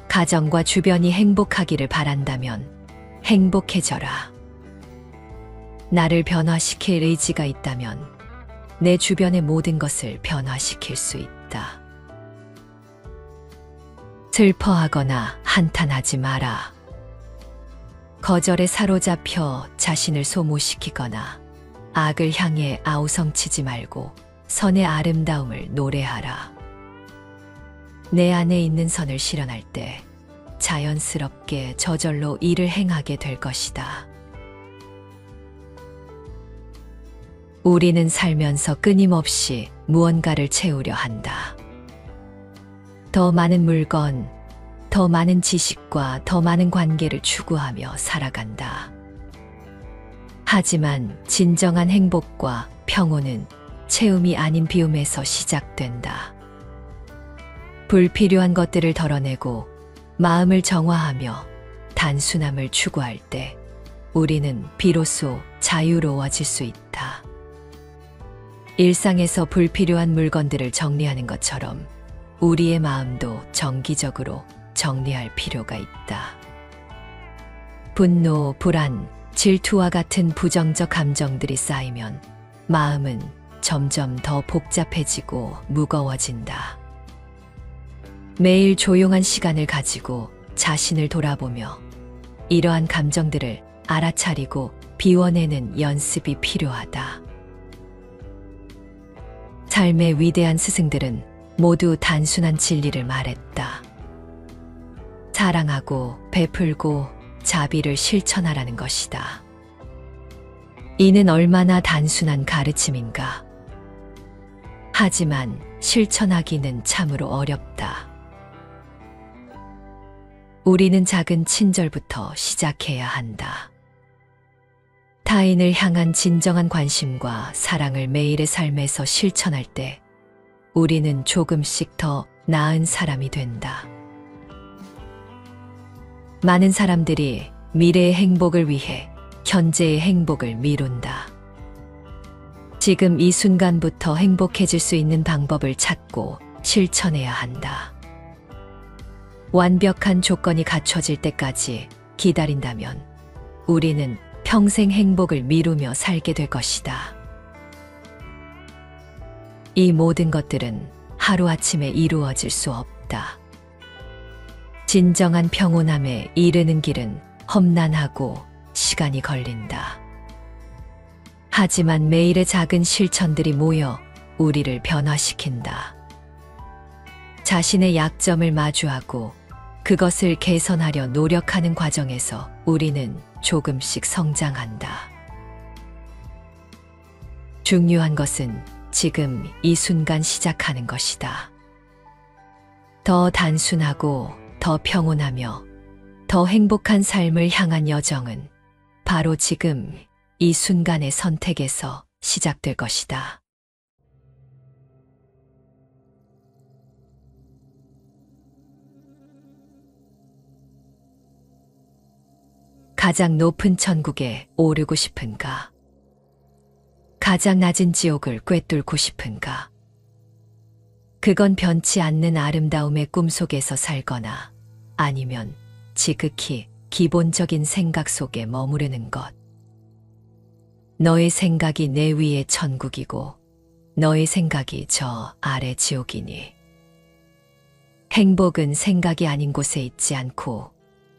가정과 주변이 행복하기를 바란다면 행복해져라. 나를 변화시킬 의지가 있다면 내 주변의 모든 것을 변화시킬 수 있다. 슬퍼하거나 한탄하지 마라. 거절에 사로잡혀 자신을 소모시키거나 악을 향해 아우성치지 말고 선의 아름다움을 노래하라. 내 안에 있는 선을 실현할 때 자연스럽게 저절로 이를 행하게 될 것이다. 우리는 살면서 끊임없이 무언가를 채우려 한다. 더 많은 물건, 더 많은 지식과 더 많은 관계를 추구하며 살아간다. 하지만 진정한 행복과 평온은 채움이 아닌 비움에서 시작된다. 불필요한 것들을 덜어내고 마음을 정화하며 단순함을 추구할 때 우리는 비로소 자유로워질 수 있다. 일상에서 불필요한 물건들을 정리하는 것처럼 우리의 마음도 정기적으로 정리할 필요가 있다. 분노, 불안, 질투와 같은 부정적 감정들이 쌓이면 마음은 점점 더 복잡해지고 무거워진다. 매일 조용한 시간을 가지고 자신을 돌아보며 이러한 감정들을 알아차리고 비워내는 연습이 필요하다. 삶의 위대한 스승들은 모두 단순한 진리를 말했다. 사랑하고 베풀고 자비를 실천하라는 것이다. 이는 얼마나 단순한 가르침인가. 하지만 실천하기는 참으로 어렵다. 우리는 작은 친절부터 시작해야 한다. 타인을 향한 진정한 관심과 사랑을 매일의 삶에서 실천할 때 우리는 조금씩 더 나은 사람이 된다. 많은 사람들이 미래의 행복을 위해 현재의 행복을 미룬다. 지금 이 순간부터 행복해질 수 있는 방법을 찾고 실천해야 한다. 완벽한 조건이 갖춰질 때까지 기다린다면 우리는 평생 행복을 미루며 살게 될 것이다. 이 모든 것들은 하루아침에 이루어질 수 없다. 진정한 평온함에 이르는 길은 험난하고 시간이 걸린다. 하지만 매일의 작은 실천들이 모여 우리를 변화시킨다. 자신의 약점을 마주하고 그것을 개선하려 노력하는 과정에서 우리는 조금씩 성장한다. 중요한 것은 지금 이 순간 시작하는 것이다. 더 단순하고 더 평온하며 더 행복한 삶을 향한 여정은 바로 지금 이 순간의 선택에서 시작될 것이다. 가장 높은 천국에 오르고 싶은가? 가장 낮은 지옥을 꿰뚫고 싶은가? 그건 변치 않는 아름다움의 꿈속에서 살거나 아니면 지극히 기본적인 생각 속에 머무르는 것. 너의 생각이 내 위의 천국이고 너의 생각이 저 아래 지옥이니. 행복은 생각이 아닌 곳에 있지 않고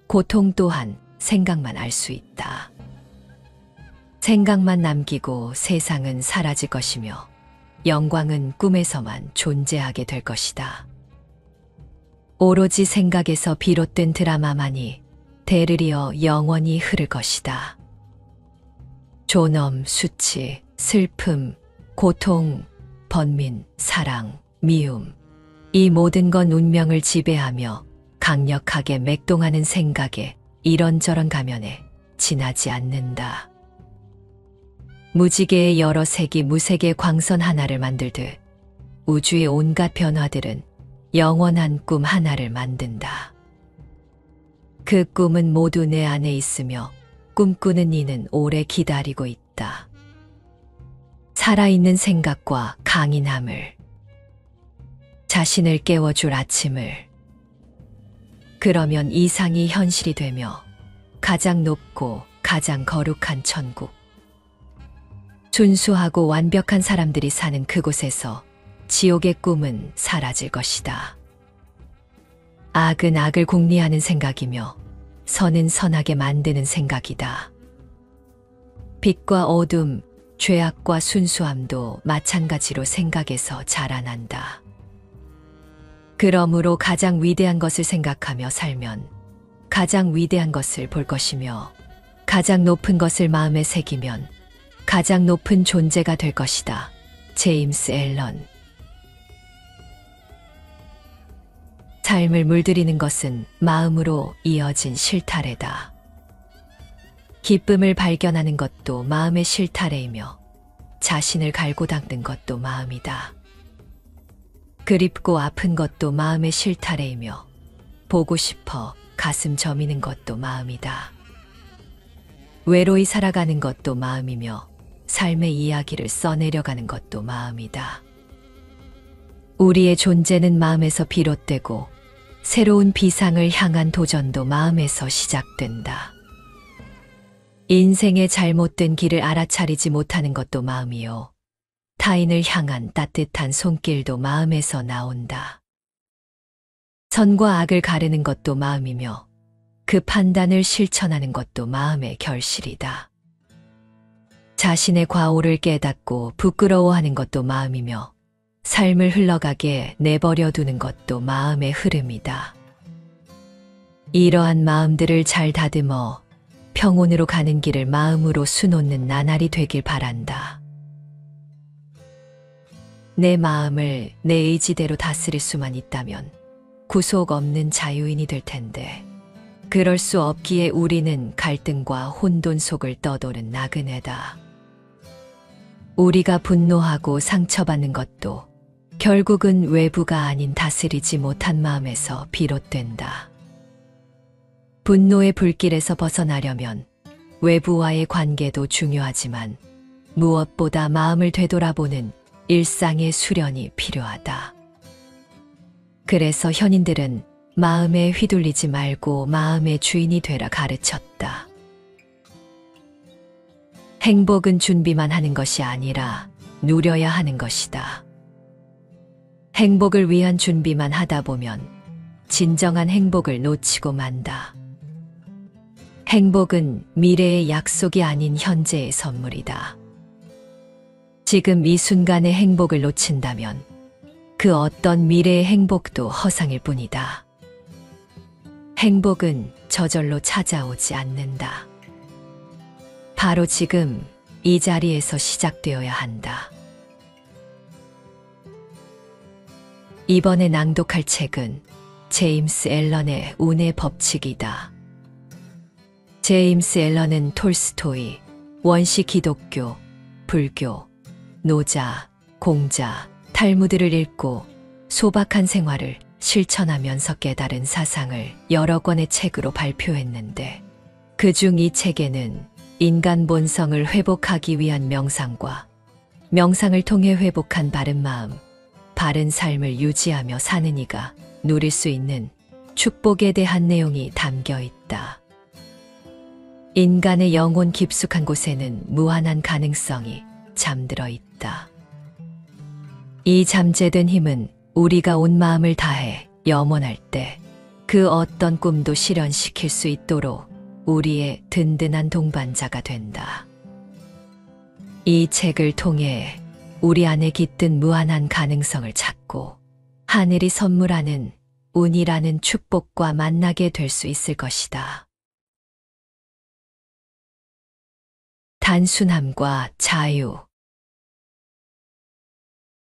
고통 또한 생각만 알 수 있다. 생각만 남기고 세상은 사라질 것이며 영광은 꿈에서만 존재하게 될 것이다. 오로지 생각에서 비롯된 드라마만이 대를 이어 영원히 흐를 것이다. 존엄, 수치, 슬픔, 고통, 번민, 사랑, 미움. 이 모든 건 운명을 지배하며 강력하게 맥동하는 생각에 이런저런 가면에 지나지 않는다. 무지개의 여러 색이 무색의 광선 하나를 만들듯 우주의 온갖 변화들은 영원한 꿈 하나를 만든다. 그 꿈은 모두 내 안에 있으며 꿈꾸는 이는 오래 기다리고 있다. 살아있는 생각과 강인함을, 자신을 깨워줄 아침을. 그러면 이상이 현실이 되며 가장 높고 가장 거룩한 천국, 순수하고 완벽한 사람들이 사는 그곳에서 지옥의 꿈은 사라질 것이다. 악은 악을 공리하는 생각이며 선은 선하게 만드는 생각이다. 빛과 어둠, 죄악과 순수함도 마찬가지로 생각에서 자라난다. 그러므로 가장 위대한 것을 생각하며 살면 가장 위대한 것을 볼 것이며 가장 높은 것을 마음에 새기면 가장 높은 존재가 될 것이다. 제임스 앨런. 삶을 물들이는 것은 마음으로 이어진 실타래다. 기쁨을 발견하는 것도 마음의 실타래이며 자신을 갈고 닦는 것도 마음이다. 그립고 아픈 것도 마음의 실타래이며 보고 싶어 가슴 저미는 것도 마음이다. 외로이 살아가는 것도 마음이며 삶의 이야기를 써내려가는 것도 마음이다. 우리의 존재는 마음에서 비롯되고 새로운 비상을 향한 도전도 마음에서 시작된다. 인생의 잘못된 길을 알아차리지 못하는 것도 마음이요. 타인을 향한 따뜻한 손길도 마음에서 나온다. 선과 악을 가르는 것도 마음이며 그 판단을 실천하는 것도 마음의 결실이다. 자신의 과오를 깨닫고 부끄러워하는 것도 마음이며 삶을 흘러가게 내버려 두는 것도 마음의 흐름이다. 이러한 마음들을 잘 다듬어 평온으로 가는 길을 마음으로 수놓는 나날이 되길 바란다. 내 마음을 내 의지대로 다스릴 수만 있다면 구속 없는 자유인이 될 텐데 그럴 수 없기에 우리는 갈등과 혼돈 속을 떠도는 나그네다. 우리가 분노하고 상처받는 것도 결국은 외부가 아닌 다스리지 못한 마음에서 비롯된다. 분노의 불길에서 벗어나려면 외부와의 관계도 중요하지만 무엇보다 마음을 되돌아보는 일상의 수련이 필요하다. 그래서 현인들은 마음에 휘둘리지 말고 마음의 주인이 되라 가르쳤다. 행복은 준비만 하는 것이 아니라 누려야 하는 것이다. 행복을 위한 준비만 하다 보면 진정한 행복을 놓치고 만다. 행복은 미래의 약속이 아닌 현재의 선물이다. 지금 이 순간의 행복을 놓친다면 그 어떤 미래의 행복도 허상일 뿐이다. 행복은 저절로 찾아오지 않는다. 바로 지금 이 자리에서 시작되어야 한다. 이번에 낭독할 책은 제임스 앨런의 운의 법칙이다. 제임스 앨런은 톨스토이, 원시 기독교, 불교, 노자, 공자, 탈무드를 읽고 소박한 생활을 실천하면서 깨달은 사상을 여러 권의 책으로 발표했는데 그중 이 책에는 인간 본성을 회복하기 위한 명상과 명상을 통해 회복한 바른 마음, 바른 삶을 유지하며 사는 이가 누릴 수 있는 축복에 대한 내용이 담겨 있다. 인간의 영혼 깊숙한 곳에는 무한한 가능성이 잠들어 있다. 이 잠재된 힘은 우리가 온 마음을 다해 염원할 때 그 어떤 꿈도 실현시킬 수 있도록 우리의 든든한 동반자가 된다. 이 책을 통해 우리 안에 깃든 무한한 가능성을 찾고 하늘이 선물하는 운이라는 축복과 만나게 될 수 있을 것이다. 단순함과 자유.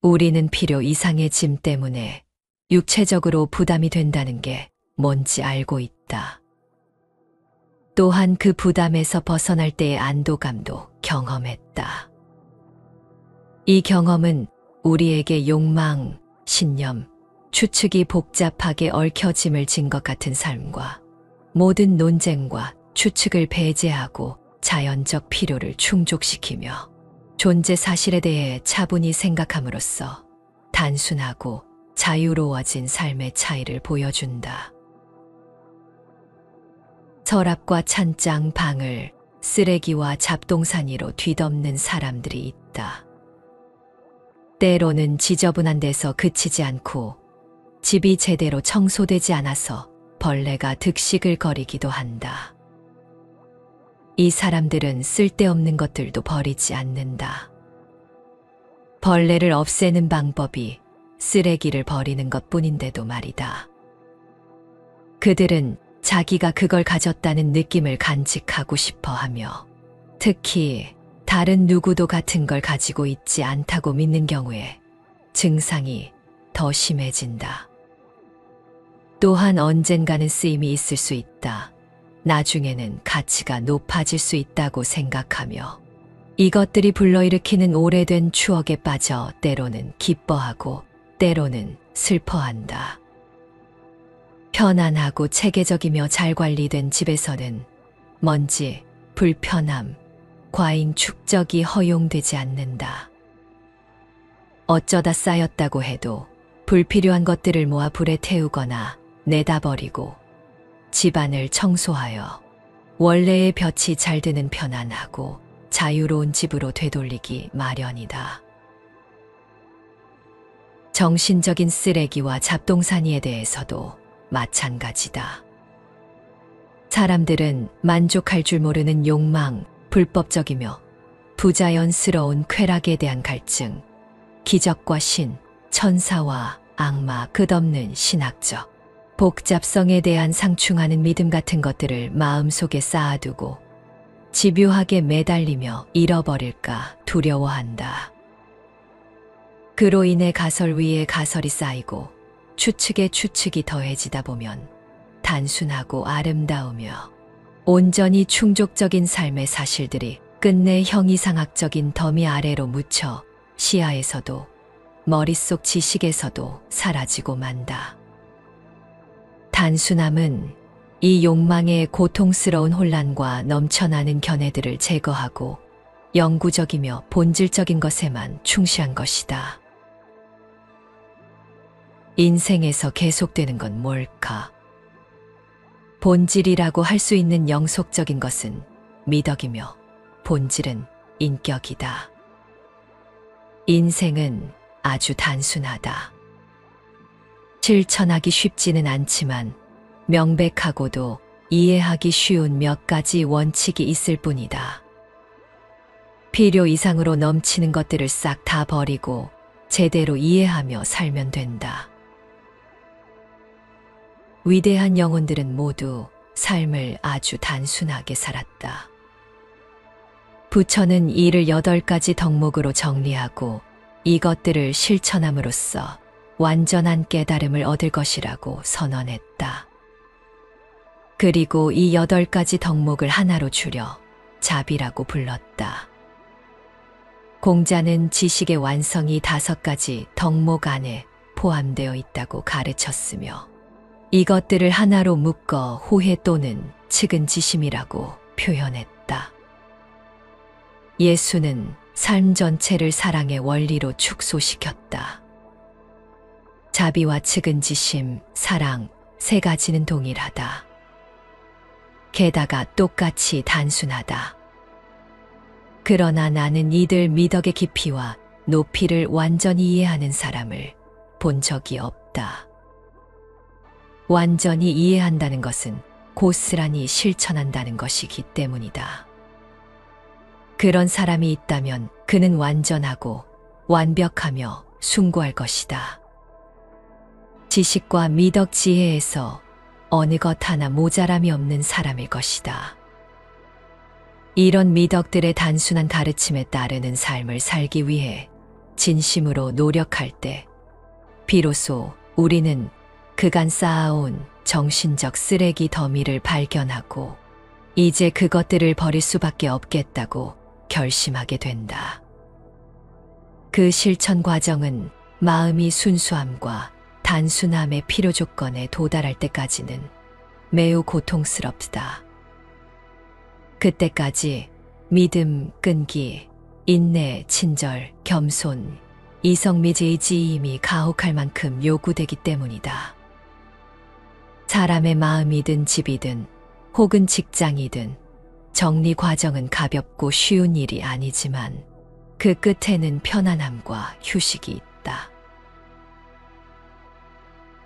우리는 필요 이상의 짐 때문에 육체적으로 부담이 된다는 게 뭔지 알고 있다. 또한 그 부담에서 벗어날 때의 안도감도 경험했다. 이 경험은 우리에게 욕망, 신념, 추측이 복잡하게 얽혀짐을 진 것 같은 삶과 모든 논쟁과 추측을 배제하고 자연적 필요를 충족시키며 존재 사실에 대해 차분히 생각함으로써 단순하고 자유로워진 삶의 차이를 보여준다. 서랍과 찬장, 방을 쓰레기와 잡동사니로 뒤덮는 사람들이 있다. 때로는 지저분한 데서 그치지 않고 집이 제대로 청소되지 않아서 벌레가 득식을 거리기도 한다. 이 사람들은 쓸데없는 것들도 버리지 않는다. 벌레를 없애는 방법이 쓰레기를 버리는 것뿐인데도 말이다. 그들은 자기가 그걸 가졌다는 느낌을 간직하고 싶어 하며 특히 다른 누구도 같은 걸 가지고 있지 않다고 믿는 경우에 증상이 더 심해진다. 또한 언젠가는 쓰임이 있을 수 있다. 나중에는 가치가 높아질 수 있다고 생각하며 이것들이 불러일으키는 오래된 추억에 빠져 때로는 기뻐하고 때로는 슬퍼한다. 편안하고 체계적이며 잘 관리된 집에서는 먼지, 불편함, 과잉 축적이 허용되지 않는다. 어쩌다 쌓였다고 해도 불필요한 것들을 모아 불에 태우거나 내다 버리고 집안을 청소하여 원래의 볕이 잘 드는 편안하고 자유로운 집으로 되돌리기 마련이다. 정신적인 쓰레기와 잡동사니에 대해서도 마찬가지다. 사람들은 만족할 줄 모르는 욕망, 불법적이며 부자연스러운 쾌락에 대한 갈증, 기적과 신, 천사와 악마, 끝없는 신학적, 복잡성에 대한 상충하는 믿음 같은 것들을 마음속에 쌓아두고 집요하게 매달리며 잃어버릴까 두려워한다. 그로 인해 가설 위에 가설이 쌓이고 추측에 추측이 더해지다 보면 단순하고 아름다우며 온전히 충족적인 삶의 사실들이 끝내 형이상학적인 더미 아래로 묻혀 시야에서도 머릿속 지식에서도 사라지고 만다. 단순함은 이 욕망의 고통스러운 혼란과 넘쳐나는 견해들을 제거하고 영구적이며 본질적인 것에만 충실한 것이다. 인생에서 계속되는 건 뭘까? 본질이라고 할 수 있는 영속적인 것은 미덕이며 본질은 인격이다. 인생은 아주 단순하다. 실천하기 쉽지는 않지만 명백하고도 이해하기 쉬운 몇 가지 원칙이 있을 뿐이다. 필요 이상으로 넘치는 것들을 싹 다 버리고 제대로 이해하며 살면 된다. 위대한 영혼들은 모두 삶을 아주 단순하게 살았다. 부처는 이를 8가지 덕목으로 정리하고 이것들을 실천함으로써 완전한 깨달음을 얻을 것이라고 선언했다. 그리고 이 8가지 덕목을 하나로 줄여 자비라고 불렀다. 공자는 지식의 완성이 5가지 덕목 안에 포함되어 있다고 가르쳤으며 이것들을 하나로 묶어 후회 또는 측은지심이라고 표현했다. 예수는 삶 전체를 사랑의 원리로 축소시켰다. 자비와 측은지심, 사랑 3가지는 동일하다. 게다가 똑같이 단순하다. 그러나 나는 이들 미덕의 깊이와 높이를 완전히 이해하는 사람을 본 적이 없다. 완전히 이해한다는 것은 고스란히 실천한다는 것이기 때문이다. 그런 사람이 있다면 그는 완전하고 완벽하며 숭고할 것이다. 지식과 미덕 지혜에서 어느 것 하나 모자람이 없는 사람일 것이다. 이런 미덕들의 단순한 가르침에 따르는 삶을 살기 위해 진심으로 노력할 때 비로소 우리는 그간 쌓아온 정신적 쓰레기 더미를 발견하고 이제 그것들을 버릴 수밖에 없겠다고 결심하게 된다. 그 실천 과정은 마음이 순수함과 단순함의 필요 조건에 도달할 때까지는 매우 고통스럽다. 그때까지 믿음, 끈기, 인내, 친절, 겸손, 이성미제의 지임이 가혹할 만큼 요구되기 때문이다. 사람의 마음이든 집이든 혹은 직장이든 정리 과정은 가볍고 쉬운 일이 아니지만 그 끝에는 편안함과 휴식이 있다.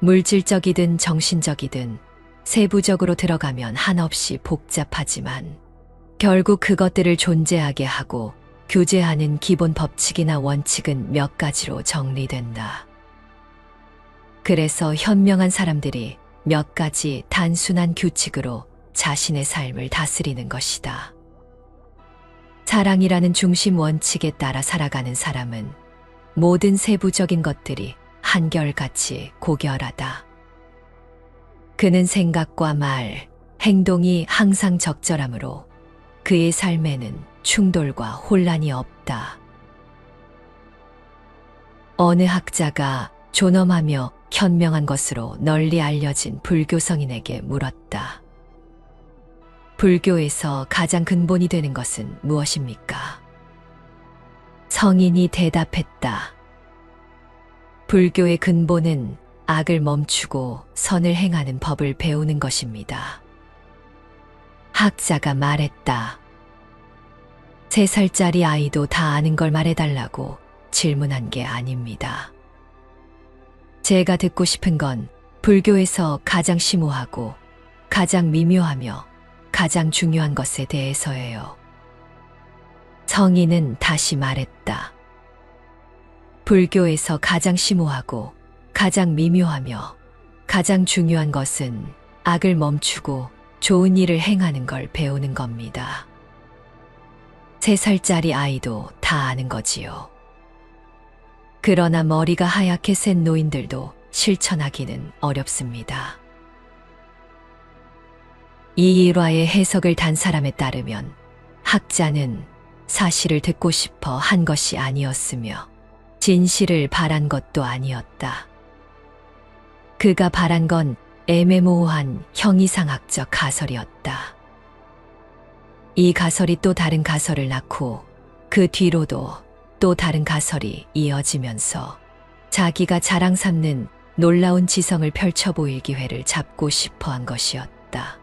물질적이든 정신적이든 세부적으로 들어가면 한없이 복잡하지만 결국 그것들을 존재하게 하고 규제하는 기본 법칙이나 원칙은 몇 가지로 정리된다. 그래서 현명한 사람들이 몇 가지 단순한 규칙으로 자신의 삶을 다스리는 것이다. 사랑이라는 중심 원칙에 따라 살아가는 사람은 모든 세부적인 것들이 한결같이 고결하다. 그는 생각과 말, 행동이 항상 적절하므로 그의 삶에는 충돌과 혼란이 없다. 어느 학자가 존엄하며 현명한 것으로 널리 알려진 불교 성인에게 물었다. 불교에서 가장 근본이 되는 것은 무엇입니까? 성인이 대답했다. 불교의 근본은 악을 멈추고 선을 행하는 법을 배우는 것입니다. 학자가 말했다. 3살짜리 아이도 다 아는 걸 말해달라고 질문한 게 아닙니다. 제가 듣고 싶은 건 불교에서 가장 심오하고 가장 미묘하며 가장 중요한 것에 대해서예요. 성인은 다시 말했다. 불교에서 가장 심오하고 가장 미묘하며 가장 중요한 것은 악을 멈추고 좋은 일을 행하는 걸 배우는 겁니다. 3살짜리 아이도 다 아는 거지요. 그러나 머리가 하얗게 센 노인들도 실천하기는 어렵습니다. 이 일화의 해석을 단 사람에 따르면 학자는 사실을 듣고 싶어 한 것이 아니었으며 진실을 바란 것도 아니었다. 그가 바란 건 애매모호한 형이상학적 가설이었다. 이 가설이 또 다른 가설을 낳고 그 뒤로도 또 다른 가설이 이어지면서 자기가 자랑 삼는 놀라운 지성을 펼쳐 보일 기회를 잡고 싶어 한 것이었다.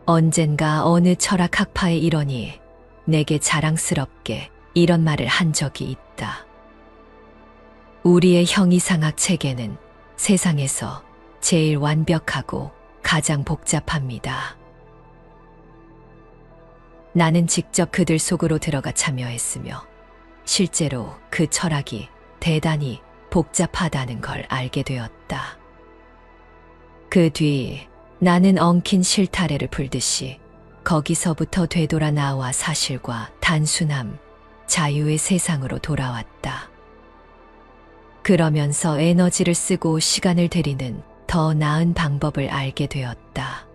언젠가 어느 철학 학파의 일원이 내게 자랑스럽게 이런 말을 한 적이 있다. 우리의 형이상학 체계는 세상에서 제일 완벽하고 가장 복잡합니다. 나는 직접 그들 속으로 들어가 참여했으며 실제로 그 철학이 대단히 복잡하다는 걸 알게 되었다. 그 뒤 나는 엉킨 실타래를 풀듯이 거기서부터 되돌아 나와 사실과 단순함, 자유의 세상으로 돌아왔다. 그러면서 에너지를 쓰고 시간을 들이는 더 나은 방법을 알게 되었다.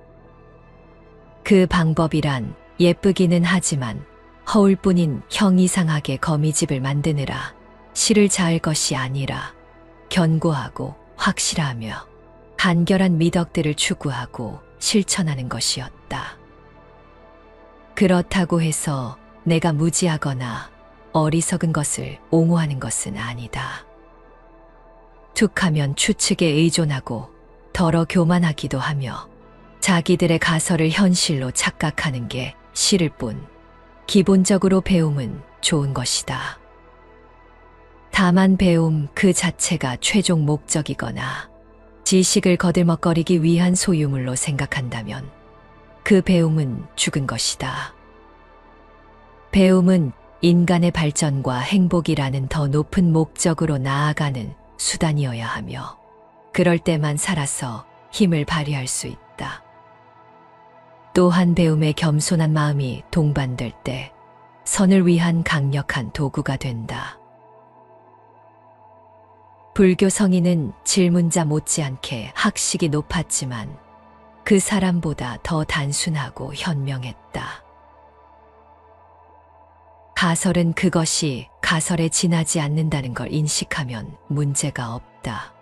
그 방법이란 예쁘기는 하지만 허울뿐인 형이상하게 거미집을 만드느라 실을 자을 것이 아니라 견고하고 확실하며 간결한 미덕들을 추구하고 실천하는 것이었다. 그렇다고 해서 내가 무지하거나 어리석은 것을 옹호하는 것은 아니다. 툭하면 추측에 의존하고 더러 교만하기도 하며 자기들의 가설을 현실로 착각하는 게 싫을 뿐 기본적으로 배움은 좋은 것이다. 다만 배움 그 자체가 최종 목적이거나 지식을 거들먹거리기 위한 소유물로 생각한다면 그 배움은 죽은 것이다. 배움은 인간의 발전과 행복이라는 더 높은 목적으로 나아가는 수단이어야 하며 그럴 때만 살아서 힘을 발휘할 수 있다. 또한 배움에 겸손한 마음이 동반될 때 선을 위한 강력한 도구가 된다. 불교 성인은 질문자 못지않게 학식이 높았지만 그 사람보다 더 단순하고 현명했다. 가설은 그것이 가설에 지나지 않는다는 걸 인식하면 문제가 없다.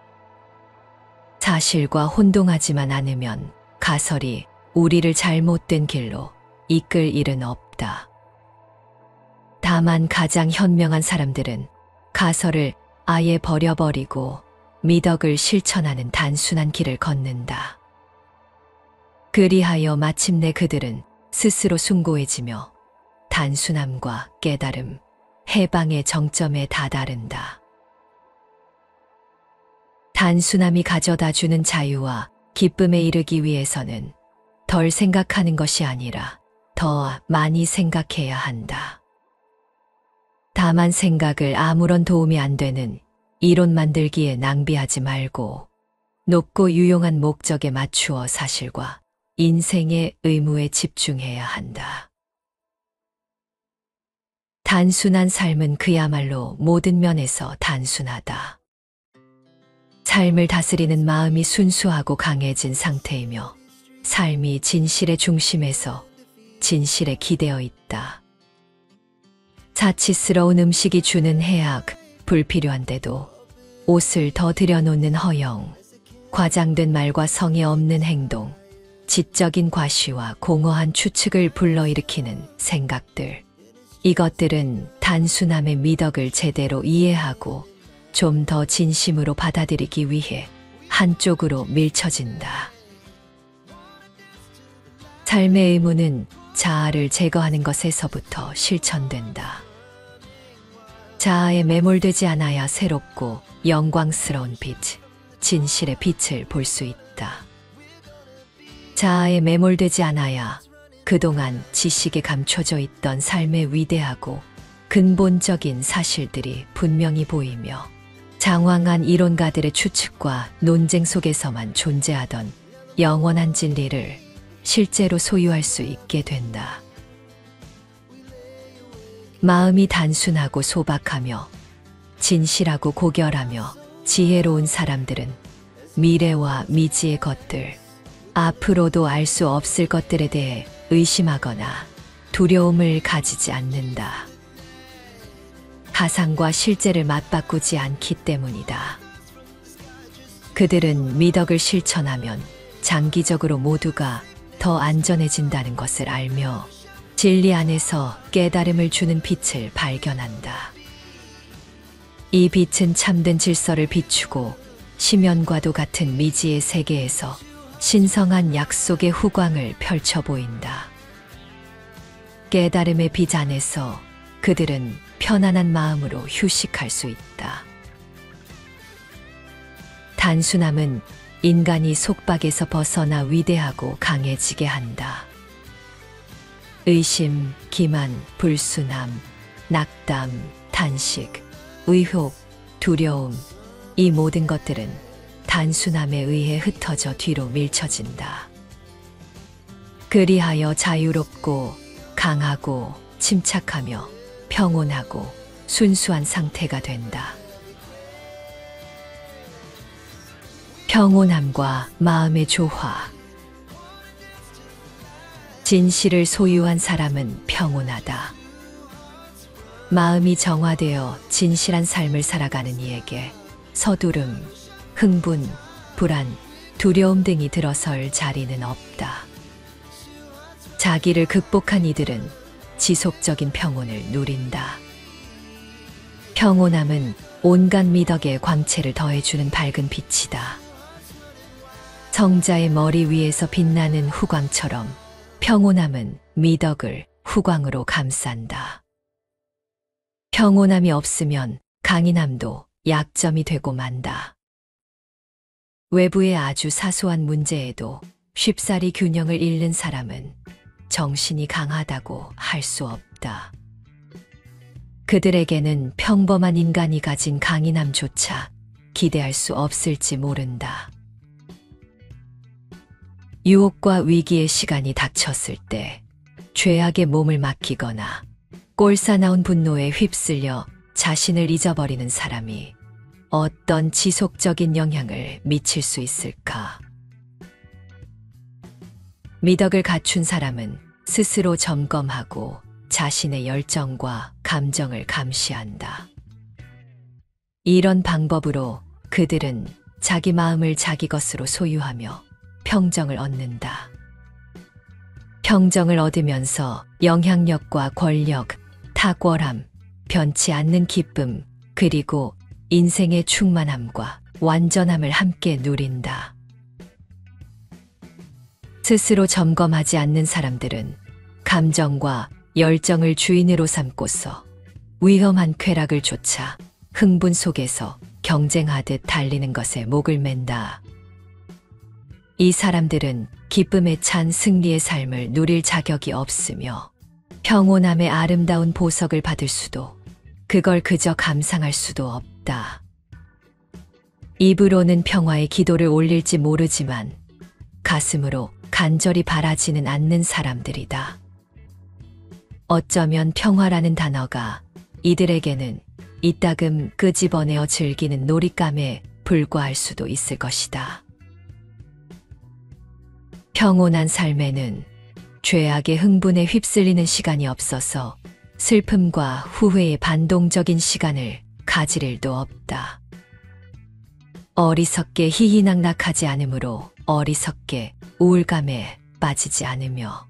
사실과 혼동하지만 않으면 가설이 우리를 잘못된 길로 이끌 일은 없다. 다만 가장 현명한 사람들은 가설을 아예 버려버리고 미덕을 실천하는 단순한 길을 걷는다. 그리하여 마침내 그들은 스스로 숭고해지며 단순함과 깨달음, 해방의 정점에 다다른다. 단순함이 가져다주는 자유와 기쁨에 이르기 위해서는 덜 생각하는 것이 아니라 더 많이 생각해야 한다. 다만 생각을 아무런 도움이 안 되는 이론 만들기에 낭비하지 말고 높고 유용한 목적에 맞추어 사실과 인생의 의무에 집중해야 한다. 단순한 삶은 그야말로 모든 면에서 단순하다. 삶을 다스리는 마음이 순수하고 강해진 상태이며 삶이 진실의 중심에서 진실에 기대어 있다. 사치스러운 음식이 주는 해악, 불필요한데도 옷을 더 들여놓는 허영, 과장된 말과 성의 없는 행동, 지적인 과시와 공허한 추측을 불러일으키는 생각들. 이것들은 단순함의 미덕을 제대로 이해하고 좀 더 진심으로 받아들이기 위해 한쪽으로 밀쳐진다. 삶의 의무는 자아를 제거하는 것에서부터 실천된다. 자아에 매몰되지 않아야 새롭고 영광스러운 빛, 진실의 빛을 볼 수 있다. 자아에 매몰되지 않아야 그동안 지식에 감춰져 있던 삶의 위대하고 근본적인 사실들이 분명히 보이며 장황한 이론가들의 추측과 논쟁 속에서만 존재하던 영원한 진리를 실제로 소유할 수 있게 된다. 마음이 단순하고 소박하며 진실하고 고결하며 지혜로운 사람들은 미래와 미지의 것들, 앞으로도 알 수 없을 것들에 대해 의심하거나 두려움을 가지지 않는다. 가상과 실제를 맞바꾸지 않기 때문이다. 그들은 미덕을 실천하면 장기적으로 모두가 더 안전해진다는 것을 알며 진리 안에서 깨달음을 주는 빛을 발견한다. 이 빛은 참된 질서를 비추고 심연과도 같은 미지의 세계에서 신성한 약속의 후광을 펼쳐 보인다. 깨달음의 빛 안에서 그들은 편안한 마음으로 휴식할 수 있다. 단순함은 인간이 속박에서 벗어나 위대하고 강해지게 한다. 의심, 기만, 불순함, 낙담, 탄식, 의혹, 두려움, 이 모든 것들은 단순함에 의해 흩어져 뒤로 밀쳐진다. 그리하여 자유롭고 강하고 침착하며 평온하고 순수한 상태가 된다. 평온함과 마음의 조화. 진실을 소유한 사람은 평온하다. 마음이 정화되어 진실한 삶을 살아가는 이에게 서두름, 흥분, 불안, 두려움 등이 들어설 자리는 없다. 자기를 극복한 이들은 지속적인 평온을 누린다. 평온함은 온갖 미덕의 광채를 더해주는 밝은 빛이다. 성자의 머리 위에서 빛나는 후광처럼 평온함은 미덕을 후광으로 감싼다. 평온함이 없으면 강인함도 약점이 되고 만다. 외부의 아주 사소한 문제에도 쉽사리 균형을 잃는 사람은 정신이 강하다고 할 수 없다. 그들에게는 평범한 인간이 가진 강인함조차 기대할 수 없을지 모른다. 유혹과 위기의 시간이 닥쳤을 때 죄악의 몸을 맡기거나 꼴사나운 분노에 휩쓸려 자신을 잊어버리는 사람이 어떤 지속적인 영향을 미칠 수 있을까? 미덕을 갖춘 사람은 스스로 점검하고 자신의 열정과 감정을 감시한다. 이런 방법으로 그들은 자기 마음을 자기 것으로 소유하며 평정을 얻는다. 평정을 얻으면서 영향력과 권력, 탁월함, 변치 않는 기쁨, 그리고 인생의 충만함과 완전함을 함께 누린다. 스스로 점검하지 않는 사람들은 감정과 열정을 주인으로 삼고서 위험한 쾌락을 쫓아 흥분 속에서 경쟁하듯 달리는 것에 목을 맨다. 이 사람들은 기쁨에 찬 승리의 삶을 누릴 자격이 없으며 평온함의 아름다운 보석을 받을 수도 그걸 그저 감상할 수도 없다. 입으로는 평화의 기도를 올릴지 모르지만 가슴으로 간절히 바라지는 않는 사람들이다. 어쩌면 평화라는 단어가 이들에게는 이따금 끄집어내어 즐기는 놀잇감에 불과할 수도 있을 것이다. 평온한 삶에는 죄악의 흥분에 휩쓸리는 시간이 없어서 슬픔과 후회의 반동적인 시간을 가질 일도 없다. 어리석게 희희낙낙하지 않으므로 어리석게 우울감에 빠지지 않으며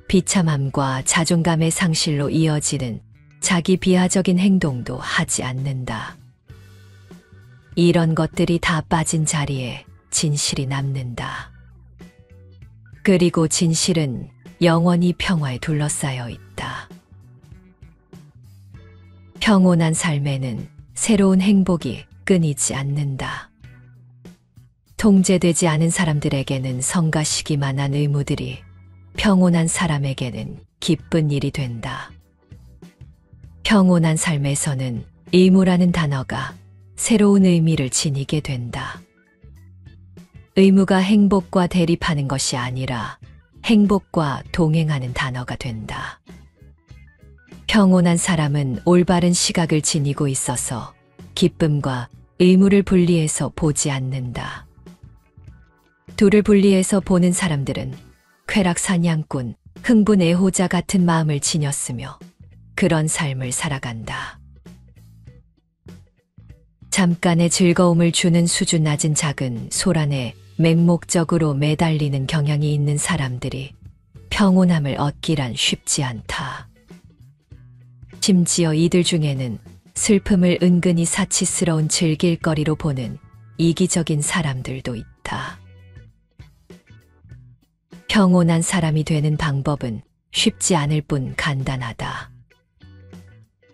비참함과 자존감의 상실로 이어지는 자기 비하적인 행동도 하지 않는다. 이런 것들이 다 빠진 자리에 진실이 남는다. 그리고 진실은 영원히 평화에 둘러싸여 있다. 평온한 삶에는 새로운 행복이 끊이지 않는다. 통제되지 않은 사람들에게는 성가시기만 한 의무들이 평온한 사람에게는 기쁜 일이 된다. 평온한 삶에서는 의무라는 단어가 새로운 의미를 지니게 된다. 의무가 행복과 대립하는 것이 아니라 행복과 동행하는 단어가 된다. 평온한 사람은 올바른 시각을 지니고 있어서 기쁨과 의무를 분리해서 보지 않는다. 둘을 분리해서 보는 사람들은 쾌락 사냥꾼, 흥분 애호자 같은 마음을 지녔으며 그런 삶을 살아간다. 잠깐의 즐거움을 주는 수준 낮은 작은 소란에 맹목적으로 매달리는 경향이 있는 사람들이 평온함을 얻기란 쉽지 않다. 심지어 이들 중에는 슬픔을 은근히 사치스러운 즐길거리로 보는 이기적인 사람들도 있다. 평온한 사람이 되는 방법은 쉽지 않을 뿐 간단하다.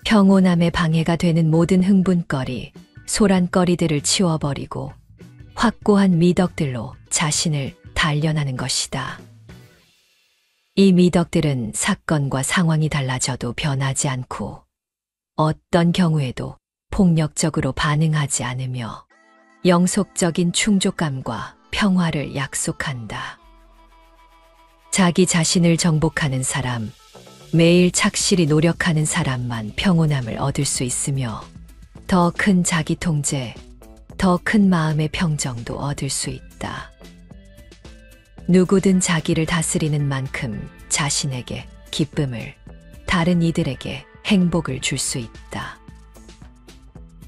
평온함에 방해가 되는 모든 흥분거리, 소란거리들을 치워버리고 확고한 미덕들로 자신을 단련하는 것이다. 이 미덕들은 사건과 상황이 달라져도 변하지 않고 어떤 경우에도 폭력적으로 반응하지 않으며 영속적인 충족감과 평화를 약속한다. 자기 자신을 정복하는 사람, 매일 착실히 노력하는 사람만 평온함을 얻을 수 있으며 더 큰 자기 통제, 더 큰 마음의 평정도 얻을 수 있다. 누구든 자기를 다스리는 만큼 자신에게 기쁨을, 다른 이들에게 행복을 줄 수 있다.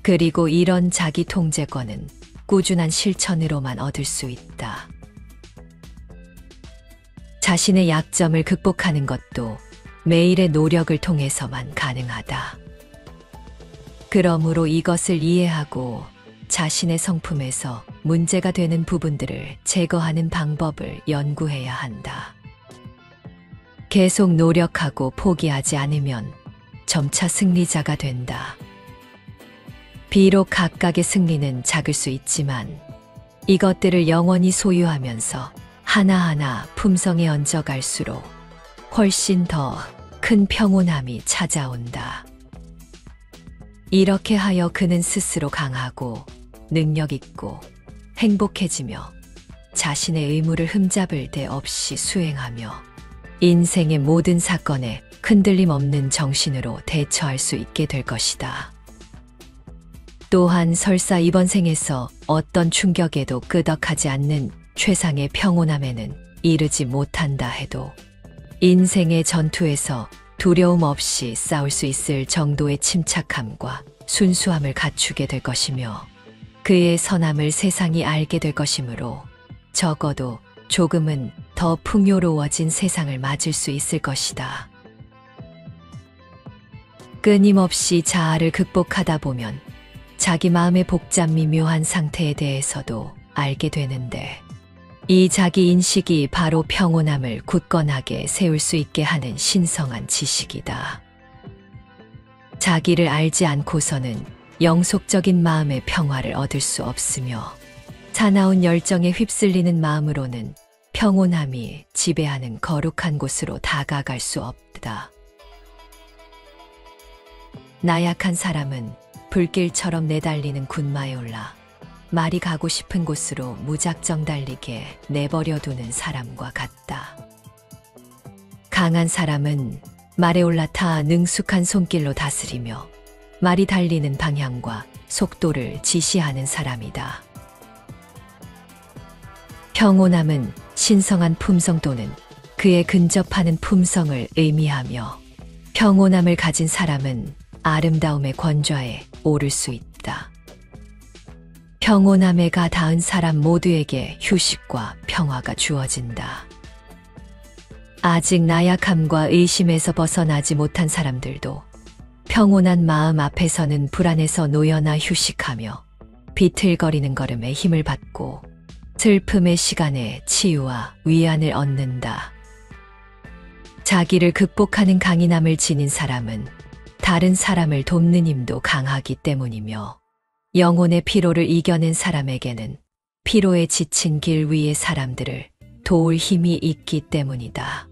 그리고 이런 자기 통제권은 꾸준한 실천으로만 얻을 수 있다. 자신의 약점을 극복하는 것도 매일의 노력을 통해서만 가능하다. 그러므로 이것을 이해하고 자신의 성품에서 문제가 되는 부분들을 제거하는 방법을 연구해야 한다. 계속 노력하고 포기하지 않으면 점차 승리자가 된다. 비록 각각의 승리는 작을 수 있지만 이것들을 영원히 소유하면서 하나하나 품성에 얹어갈수록 훨씬 더 큰 평온함이 찾아온다. 이렇게 하여 그는 스스로 강하고 능력 있고 행복해지며 자신의 의무를 흠잡을 데 없이 수행하며 인생의 모든 사건에 흔들림 없는 정신으로 대처할 수 있게 될 것이다. 또한 설사 이번 생에서 어떤 충격에도 끄덕하지 않는 최상의 평온함에는 이르지 못한다 해도 인생의 전투에서 두려움 없이 싸울 수 있을 정도의 침착함과 순수함을 갖추게 될 것이며 그의 선함을 세상이 알게 될 것이므로 적어도 조금은 더 풍요로워진 세상을 맞을 수 있을 것이다. 끊임없이 자아를 극복하다 보면 자기 마음의 복잡 미묘한 상태에 대해서도 알게 되는데 이 자기 인식이 바로 평온함을 굳건하게 세울 수 있게 하는 신성한 지식이다. 자기를 알지 않고서는 영속적인 마음의 평화를 얻을 수 없으며 사나운 열정에 휩쓸리는 마음으로는 평온함이 지배하는 거룩한 곳으로 다가갈 수 없다. 나약한 사람은 불길처럼 내달리는 군마에 올라 말이 가고 싶은 곳으로 무작정 달리게 내버려두는 사람과 같다. 강한 사람은 말에 올라타 능숙한 손길로 다스리며 말이 달리는 방향과 속도를 지시하는 사람이다. 평온함은 신성한 품성 또는 그에 근접하는 품성을 의미하며 평온함을 가진 사람은 아름다움의 권좌에 오를 수 있다. 평온함에 가 닿은 사람 모두에게 휴식과 평화가 주어진다. 아직 나약함과 의심에서 벗어나지 못한 사람들도 평온한 마음 앞에서는 불안에서 놓여나 휴식하며 비틀거리는 걸음에 힘을 받고 슬픔의 시간에 치유와 위안을 얻는다. 자기를 극복하는 강인함을 지닌 사람은 다른 사람을 돕는 힘도 강하기 때문이며 영혼의 피로를 이겨낸 사람에게는 피로에 지친 길 위의 사람들을 도울 힘이 있기 때문이다.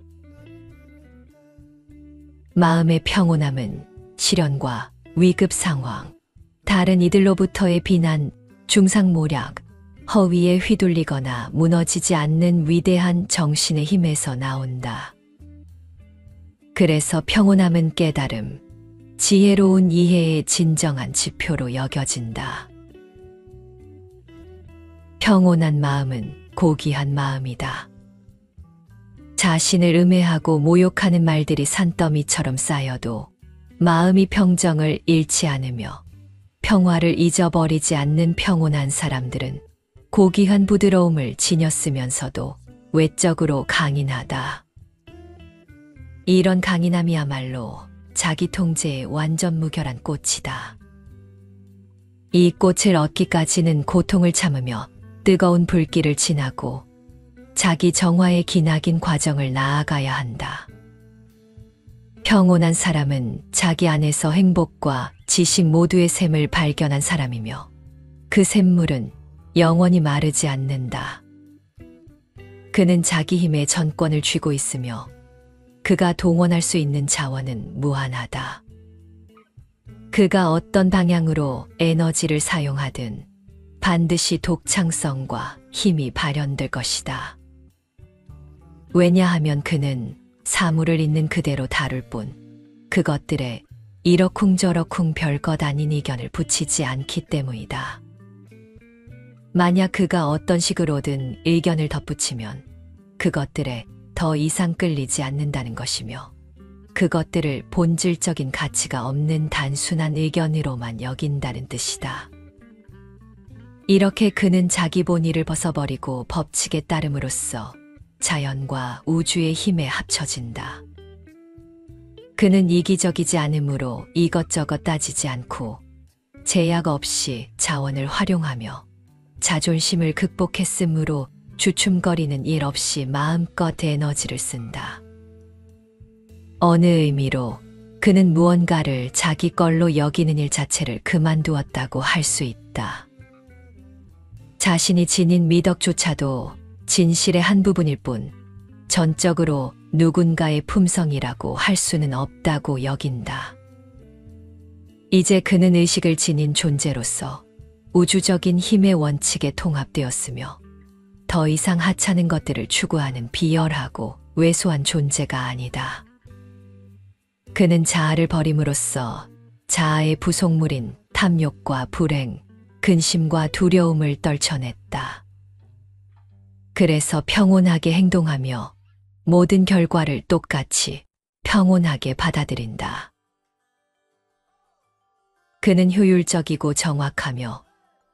마음의 평온함은 시련과 위급 상황, 다른 이들로부터의 비난, 중상모략, 허위에 휘둘리거나 무너지지 않는 위대한 정신의 힘에서 나온다. 그래서 평온함은 깨달음, 지혜로운 이해의 진정한 지표로 여겨진다. 평온한 마음은 고귀한 마음이다. 자신을 음해하고 모욕하는 말들이 산더미처럼 쌓여도 마음이 평정을 잃지 않으며 평화를 잊어버리지 않는 평온한 사람들은 고귀한 부드러움을 지녔으면서도 외적으로 강인하다. 이런 강인함이야말로 자기 통제의 완전 무결한 꽃이다. 이 꽃을 얻기까지는 고통을 참으며 뜨거운 불길을 지나고 자기 정화의 기나긴 과정을 나아가야 한다. 평온한 사람은 자기 안에서 행복과 지식 모두의 샘을 발견한 사람이며 그 샘물은 영원히 마르지 않는다. 그는 자기 힘의 전권을 쥐고 있으며 그가 동원할 수 있는 자원은 무한하다. 그가 어떤 방향으로 에너지를 사용하든 반드시 독창성과 힘이 발현될 것이다. 왜냐하면 그는 사물을 있는 그대로 다룰 뿐 그것들에 이러쿵저러쿵 별것 아닌 의견을 붙이지 않기 때문이다. 만약 그가 어떤 식으로든 의견을 덧붙이면 그것들에 더 이상 끌리지 않는다는 것이며 그것들을 본질적인 가치가 없는 단순한 의견으로만 여긴다는 뜻이다. 이렇게 그는 자기 본의를 벗어버리고 법칙에 따름으로써 자연과 우주의 힘에 합쳐진다. 그는 이기적이지 않으므로 이것저것 따지지 않고 제약 없이 자원을 활용하며 자존심을 극복했으므로 주춤거리는 일 없이 마음껏 에너지를 쓴다. 어느 의미로 그는 무언가를 자기 걸로 여기는 일 자체를 그만두었다고 할 수 있다. 자신이 지닌 미덕조차도 진실의 한 부분일 뿐 전적으로 누군가의 품성이라고 할 수는 없다고 여긴다. 이제 그는 의식을 지닌 존재로서 우주적인 힘의 원칙에 통합되었으며 더 이상 하찮은 것들을 추구하는 비열하고 왜소한 존재가 아니다. 그는 자아를 버림으로써 자아의 부속물인 탐욕과 불행, 근심과 두려움을 떨쳐냈다. 그래서 평온하게 행동하며 모든 결과를 똑같이 평온하게 받아들인다. 그는 효율적이고 정확하며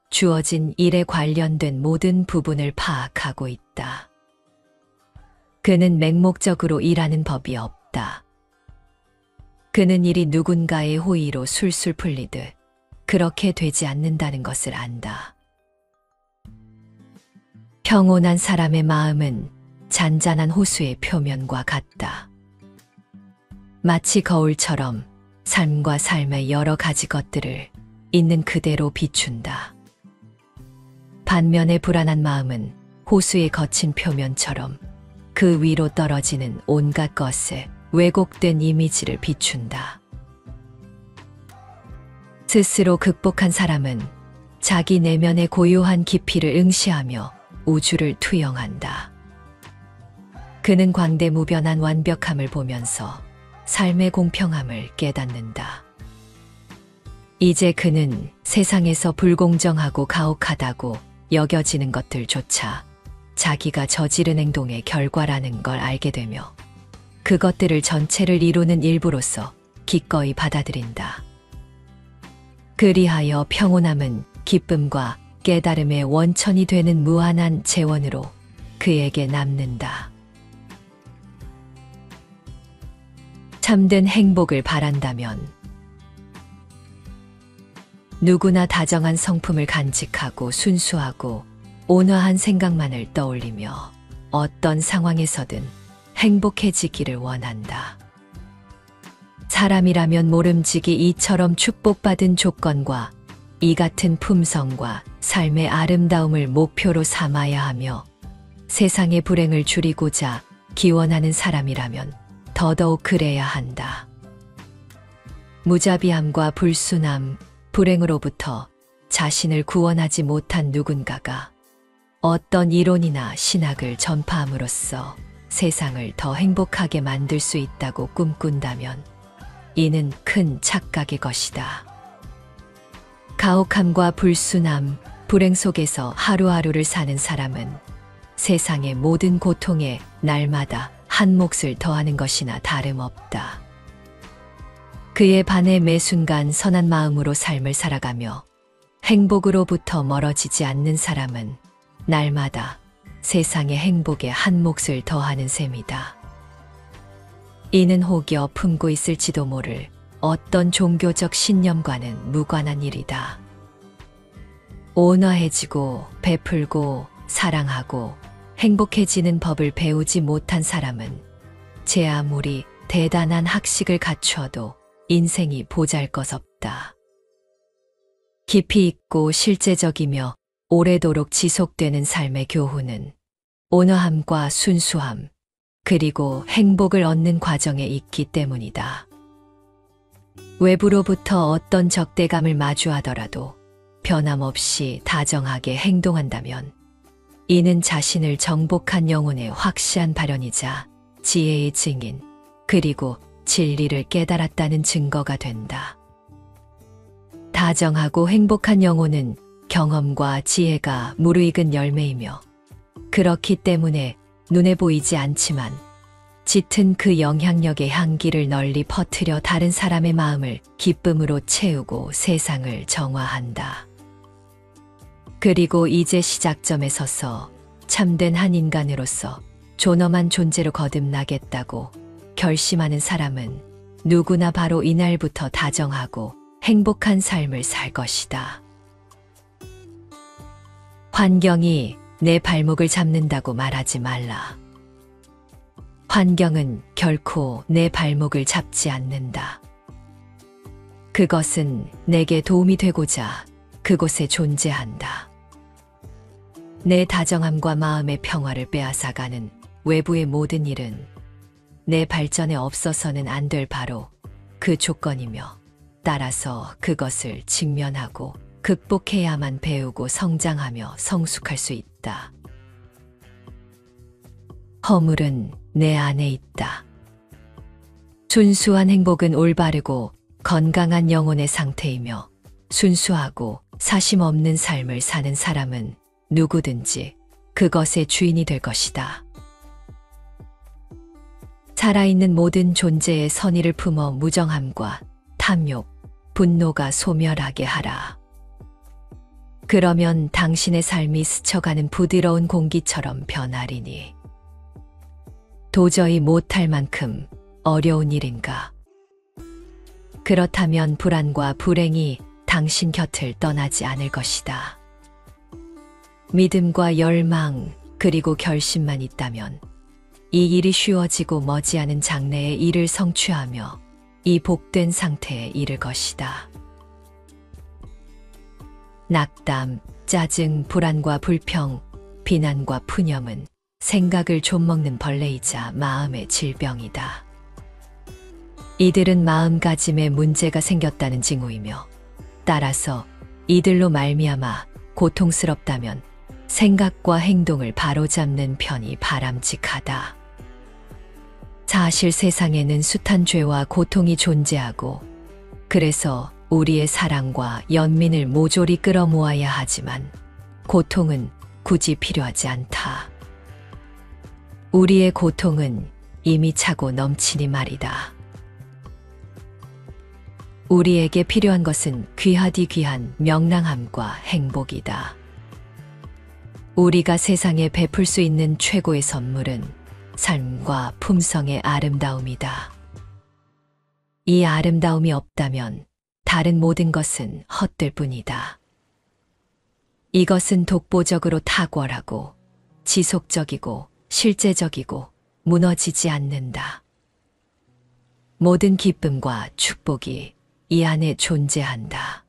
주어진 일에 관련된 모든 부분을 파악하고 있다. 그는 맹목적으로 일하는 법이 없다. 그는 일이 누군가의 호의로 술술 풀리듯 그렇게 되지 않는다는 것을 안다. 평온한 사람의 마음은 잔잔한 호수의 표면과 같다. 마치 거울처럼 삶과 삶의 여러 가지 것들을 있는 그대로 비춘다. 반면에 불안한 마음은 호수의 거친 표면처럼 그 위로 떨어지는 온갖 것에 왜곡된 이미지를 비춘다. 스스로 극복한 사람은 자기 내면의 고요한 깊이를 응시하며 우주를 투영한다. 그는 광대무변한 완벽함을 보면서 삶의 공평함을 깨닫는다. 이제 그는 세상에서 불공정하고 가혹하다고 여겨지는 것들조차 자기가 저지른 행동의 결과라는 걸 알게 되며 그것들을 전체를 이루는 일부로서 기꺼이 받아들인다. 그리하여 평온함은 기쁨과 깨달음의 원천이 되는 무한한 재원으로 그에게 남는다. 참된 행복을 바란다면 누구나 다정한 성품을 간직하고 순수하고 온화한 생각만을 떠올리며 어떤 상황에서든 행복해지기를 원한다. 사람이라면 모름지기 이처럼 축복받은 조건과 이 같은 품성과 삶의 아름다움을 목표로 삼아야 하며 세상의 불행을 줄이고자 기원하는 사람이라면 더더욱 그래야 한다. 무자비함과 불순함, 불행으로부터 자신을 구원하지 못한 누군가가 어떤 이론이나 신학을 전파함으로써 세상을 더 행복하게 만들 수 있다고 꿈꾼다면 이는 큰 착각의 것이다. 가혹함과 불순함, 불행 속에서 하루하루를 사는 사람은 세상의 모든 고통에 날마다 한 몫을 더하는 것이나 다름없다. 그에 반해 매 순간 선한 마음으로 삶을 살아가며 행복으로부터 멀어지지 않는 사람은 날마다 세상의 행복에 한 몫을 더하는 셈이다. 이는 혹여 품고 있을지도 모를 어떤 종교적 신념과는 무관한 일이다. 온화해지고 베풀고 사랑하고 행복해지는 법을 배우지 못한 사람은 제 아무리 대단한 학식을 갖추어도 인생이 보잘것없다. 깊이 있고 실제적이며 오래도록 지속되는 삶의 교훈은 온화함과 순수함, 그리고 행복을 얻는 과정에 있기 때문이다. 외부로부터 어떤 적대감을 마주하더라도 변함없이 다정하게 행동한다면 이는 자신을 정복한 영혼의 확실한 발현이자 지혜의 증인, 그리고 진리를 깨달았다는 증거가 된다. 다정하고 행복한 영혼은 경험과 지혜가 무르익은 열매이며 그렇기 때문에 눈에 보이지 않지만 짙은 그 영향력의 향기를 널리 퍼뜨려 다른 사람의 마음을 기쁨으로 채우고 세상을 정화한다. 그리고 이제 시작점에 서서 참된 한 인간으로서 존엄한 존재로 거듭나겠다고 결심하는 사람은 누구나 바로 이날부터 다정하고 행복한 삶을 살 것이다. 환경이 내 발목을 잡는다고 말하지 말라. 환경은 결코 내 발목을 잡지 않는다. 그것은 내게 도움이 되고자 그곳에 존재한다. 내 다정함과 마음의 평화를 빼앗아가는 외부의 모든 일은 내 발전에 없어서는 안 될 바로 그 조건이며 따라서 그것을 직면하고 극복해야만 배우고 성장하며 성숙할 수 있다. 허물은 내 안에 있다. 순수한 행복은 올바르고 건강한 영혼의 상태이며 순수하고 사심 없는 삶을 사는 사람은 누구든지 그것의 주인이 될 것이다. 살아있는 모든 존재의 선의를 품어 무정함과 탐욕, 분노가 소멸하게 하라. 그러면 당신의 삶이 스쳐가는 부드러운 공기처럼 변하리니. 도저히 못할 만큼 어려운 일인가? 그렇다면 불안과 불행이 당신 곁을 떠나지 않을 것이다. 믿음과 열망 그리고 결심만 있다면 이 일이 쉬워지고 머지않은 장래의 일을 성취하며 이 복된 상태에 이를 것이다. 낙담, 짜증, 불안과 불평, 비난과 푸념은 생각을 좀먹는 벌레이자 마음의 질병이다. 이들은 마음가짐에 문제가 생겼다는 징후이며 따라서 이들로 말미암아 고통스럽다면 생각과 행동을 바로잡는 편이 바람직하다. 사실 세상에는 숱한 죄와 고통이 존재하고 그래서 우리의 사랑과 연민을 모조리 끌어모아야 하지만 고통은 굳이 필요하지 않다. 우리의 고통은 이미 차고 넘치니 말이다. 우리에게 필요한 것은 귀하디 귀한 명랑함과 행복이다. 우리가 세상에 베풀 수 있는 최고의 선물은 삶과 품성의 아름다움이다. 이 아름다움이 없다면 다른 모든 것은 헛될 뿐이다. 이것은 독보적으로 탁월하고 지속적이고 실제적이고 무너지지 않는다. 모든 기쁨과 축복이 이 안에 존재한다.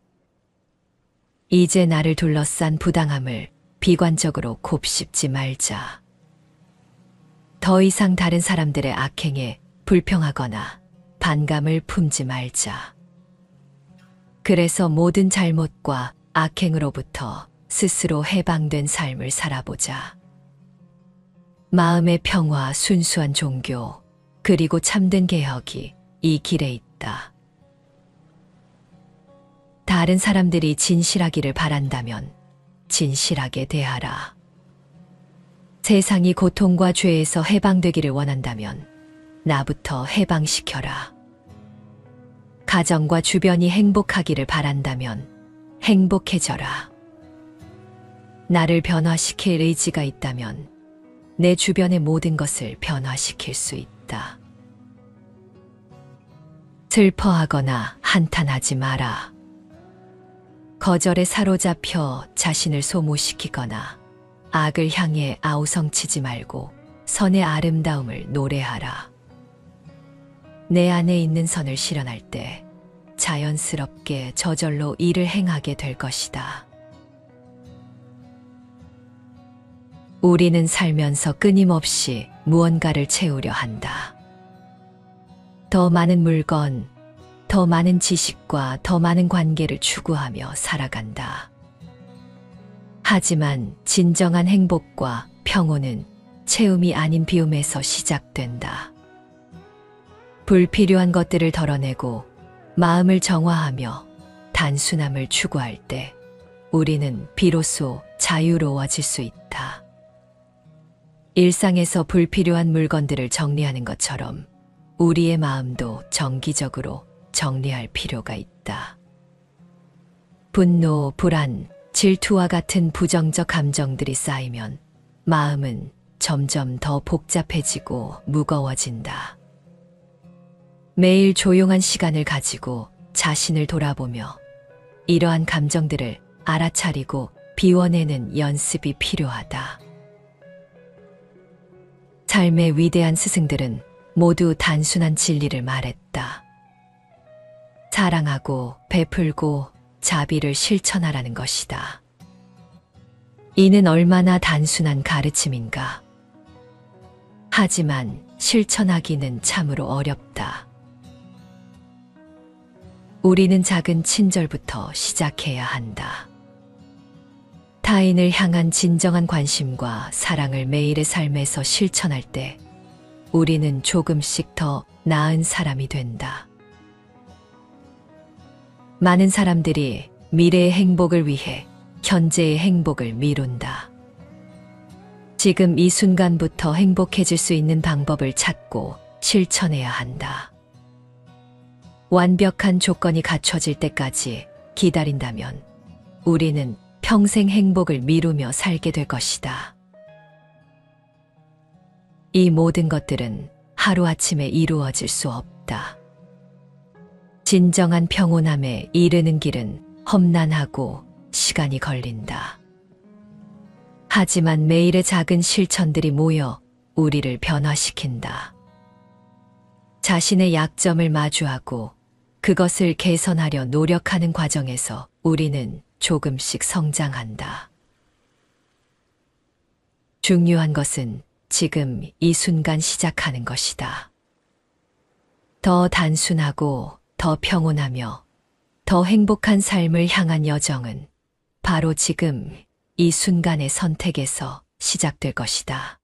이제 나를 둘러싼 부당함을 비관적으로 곱씹지 말자. 더 이상 다른 사람들의 악행에 불평하거나 반감을 품지 말자. 그래서 모든 잘못과 악행으로부터 스스로 해방된 삶을 살아보자. 마음의 평화, 순수한 종교, 그리고 참된 개혁이 이 길에 있다. 다른 사람들이 진실하기를 바란다면 진실하게 대하라. 세상이 고통과 죄에서 해방되기를 원한다면 나부터 해방시켜라. 가정과 주변이 행복하기를 바란다면 행복해져라. 나를 변화시킬 의지가 있다면 내 주변의 모든 것을 변화시킬 수 있다. 슬퍼하거나 한탄하지 마라. 거절에 사로잡혀 자신을 소모시키거나 악을 향해 아우성치지 말고 선의 아름다움을 노래하라. 내 안에 있는 선을 실현할 때 자연스럽게 저절로 이를 행하게 될 것이다. 우리는 살면서 끊임없이 무언가를 채우려 한다. 더 많은 물건, 더 많은 지식과 더 많은 관계를 추구하며 살아간다. 하지만 진정한 행복과 평온은 채움이 아닌 비움에서 시작된다. 불필요한 것들을 덜어내고 마음을 정화하며 단순함을 추구할 때 우리는 비로소 자유로워질 수 있다. 일상에서 불필요한 물건들을 정리하는 것처럼 우리의 마음도 정기적으로 정리할 필요가 있다. 분노, 불안, 질투와 같은 부정적 감정들이 쌓이면 마음은 점점 더 복잡해지고 무거워진다. 매일 조용한 시간을 가지고 자신을 돌아보며 이러한 감정들을 알아차리고 비워내는 연습이 필요하다. 삶의 위대한 스승들은 모두 단순한 진리를 말했다. 사랑하고 베풀고 자비를 실천하라는 것이다. 이는 얼마나 단순한 가르침인가. 하지만 실천하기는 참으로 어렵다. 우리는 작은 친절부터 시작해야 한다. 타인을 향한 진정한 관심과 사랑을 매일의 삶에서 실천할 때 우리는 조금씩 더 나은 사람이 된다. 많은 사람들이 미래의 행복을 위해 현재의 행복을 미룬다. 지금 이 순간부터 행복해질 수 있는 방법을 찾고 실천해야 한다. 완벽한 조건이 갖춰질 때까지 기다린다면 우리는 평생 행복을 미루며 살게 될 것이다. 이 모든 것들은 하루아침에 이루어질 수 없다. 진정한 평온함에 이르는 길은 험난하고 시간이 걸린다. 하지만 매일의 작은 실천들이 모여 우리를 변화시킨다. 자신의 약점을 마주하고 그것을 개선하려 노력하는 과정에서 우리는 조금씩 성장한다. 중요한 것은 지금 이 순간 시작하는 것이다. 더 단순하고 더 평온하며 더 행복한 삶을 향한 여정은 바로 지금 이 순간의 선택에서 시작될 것이다.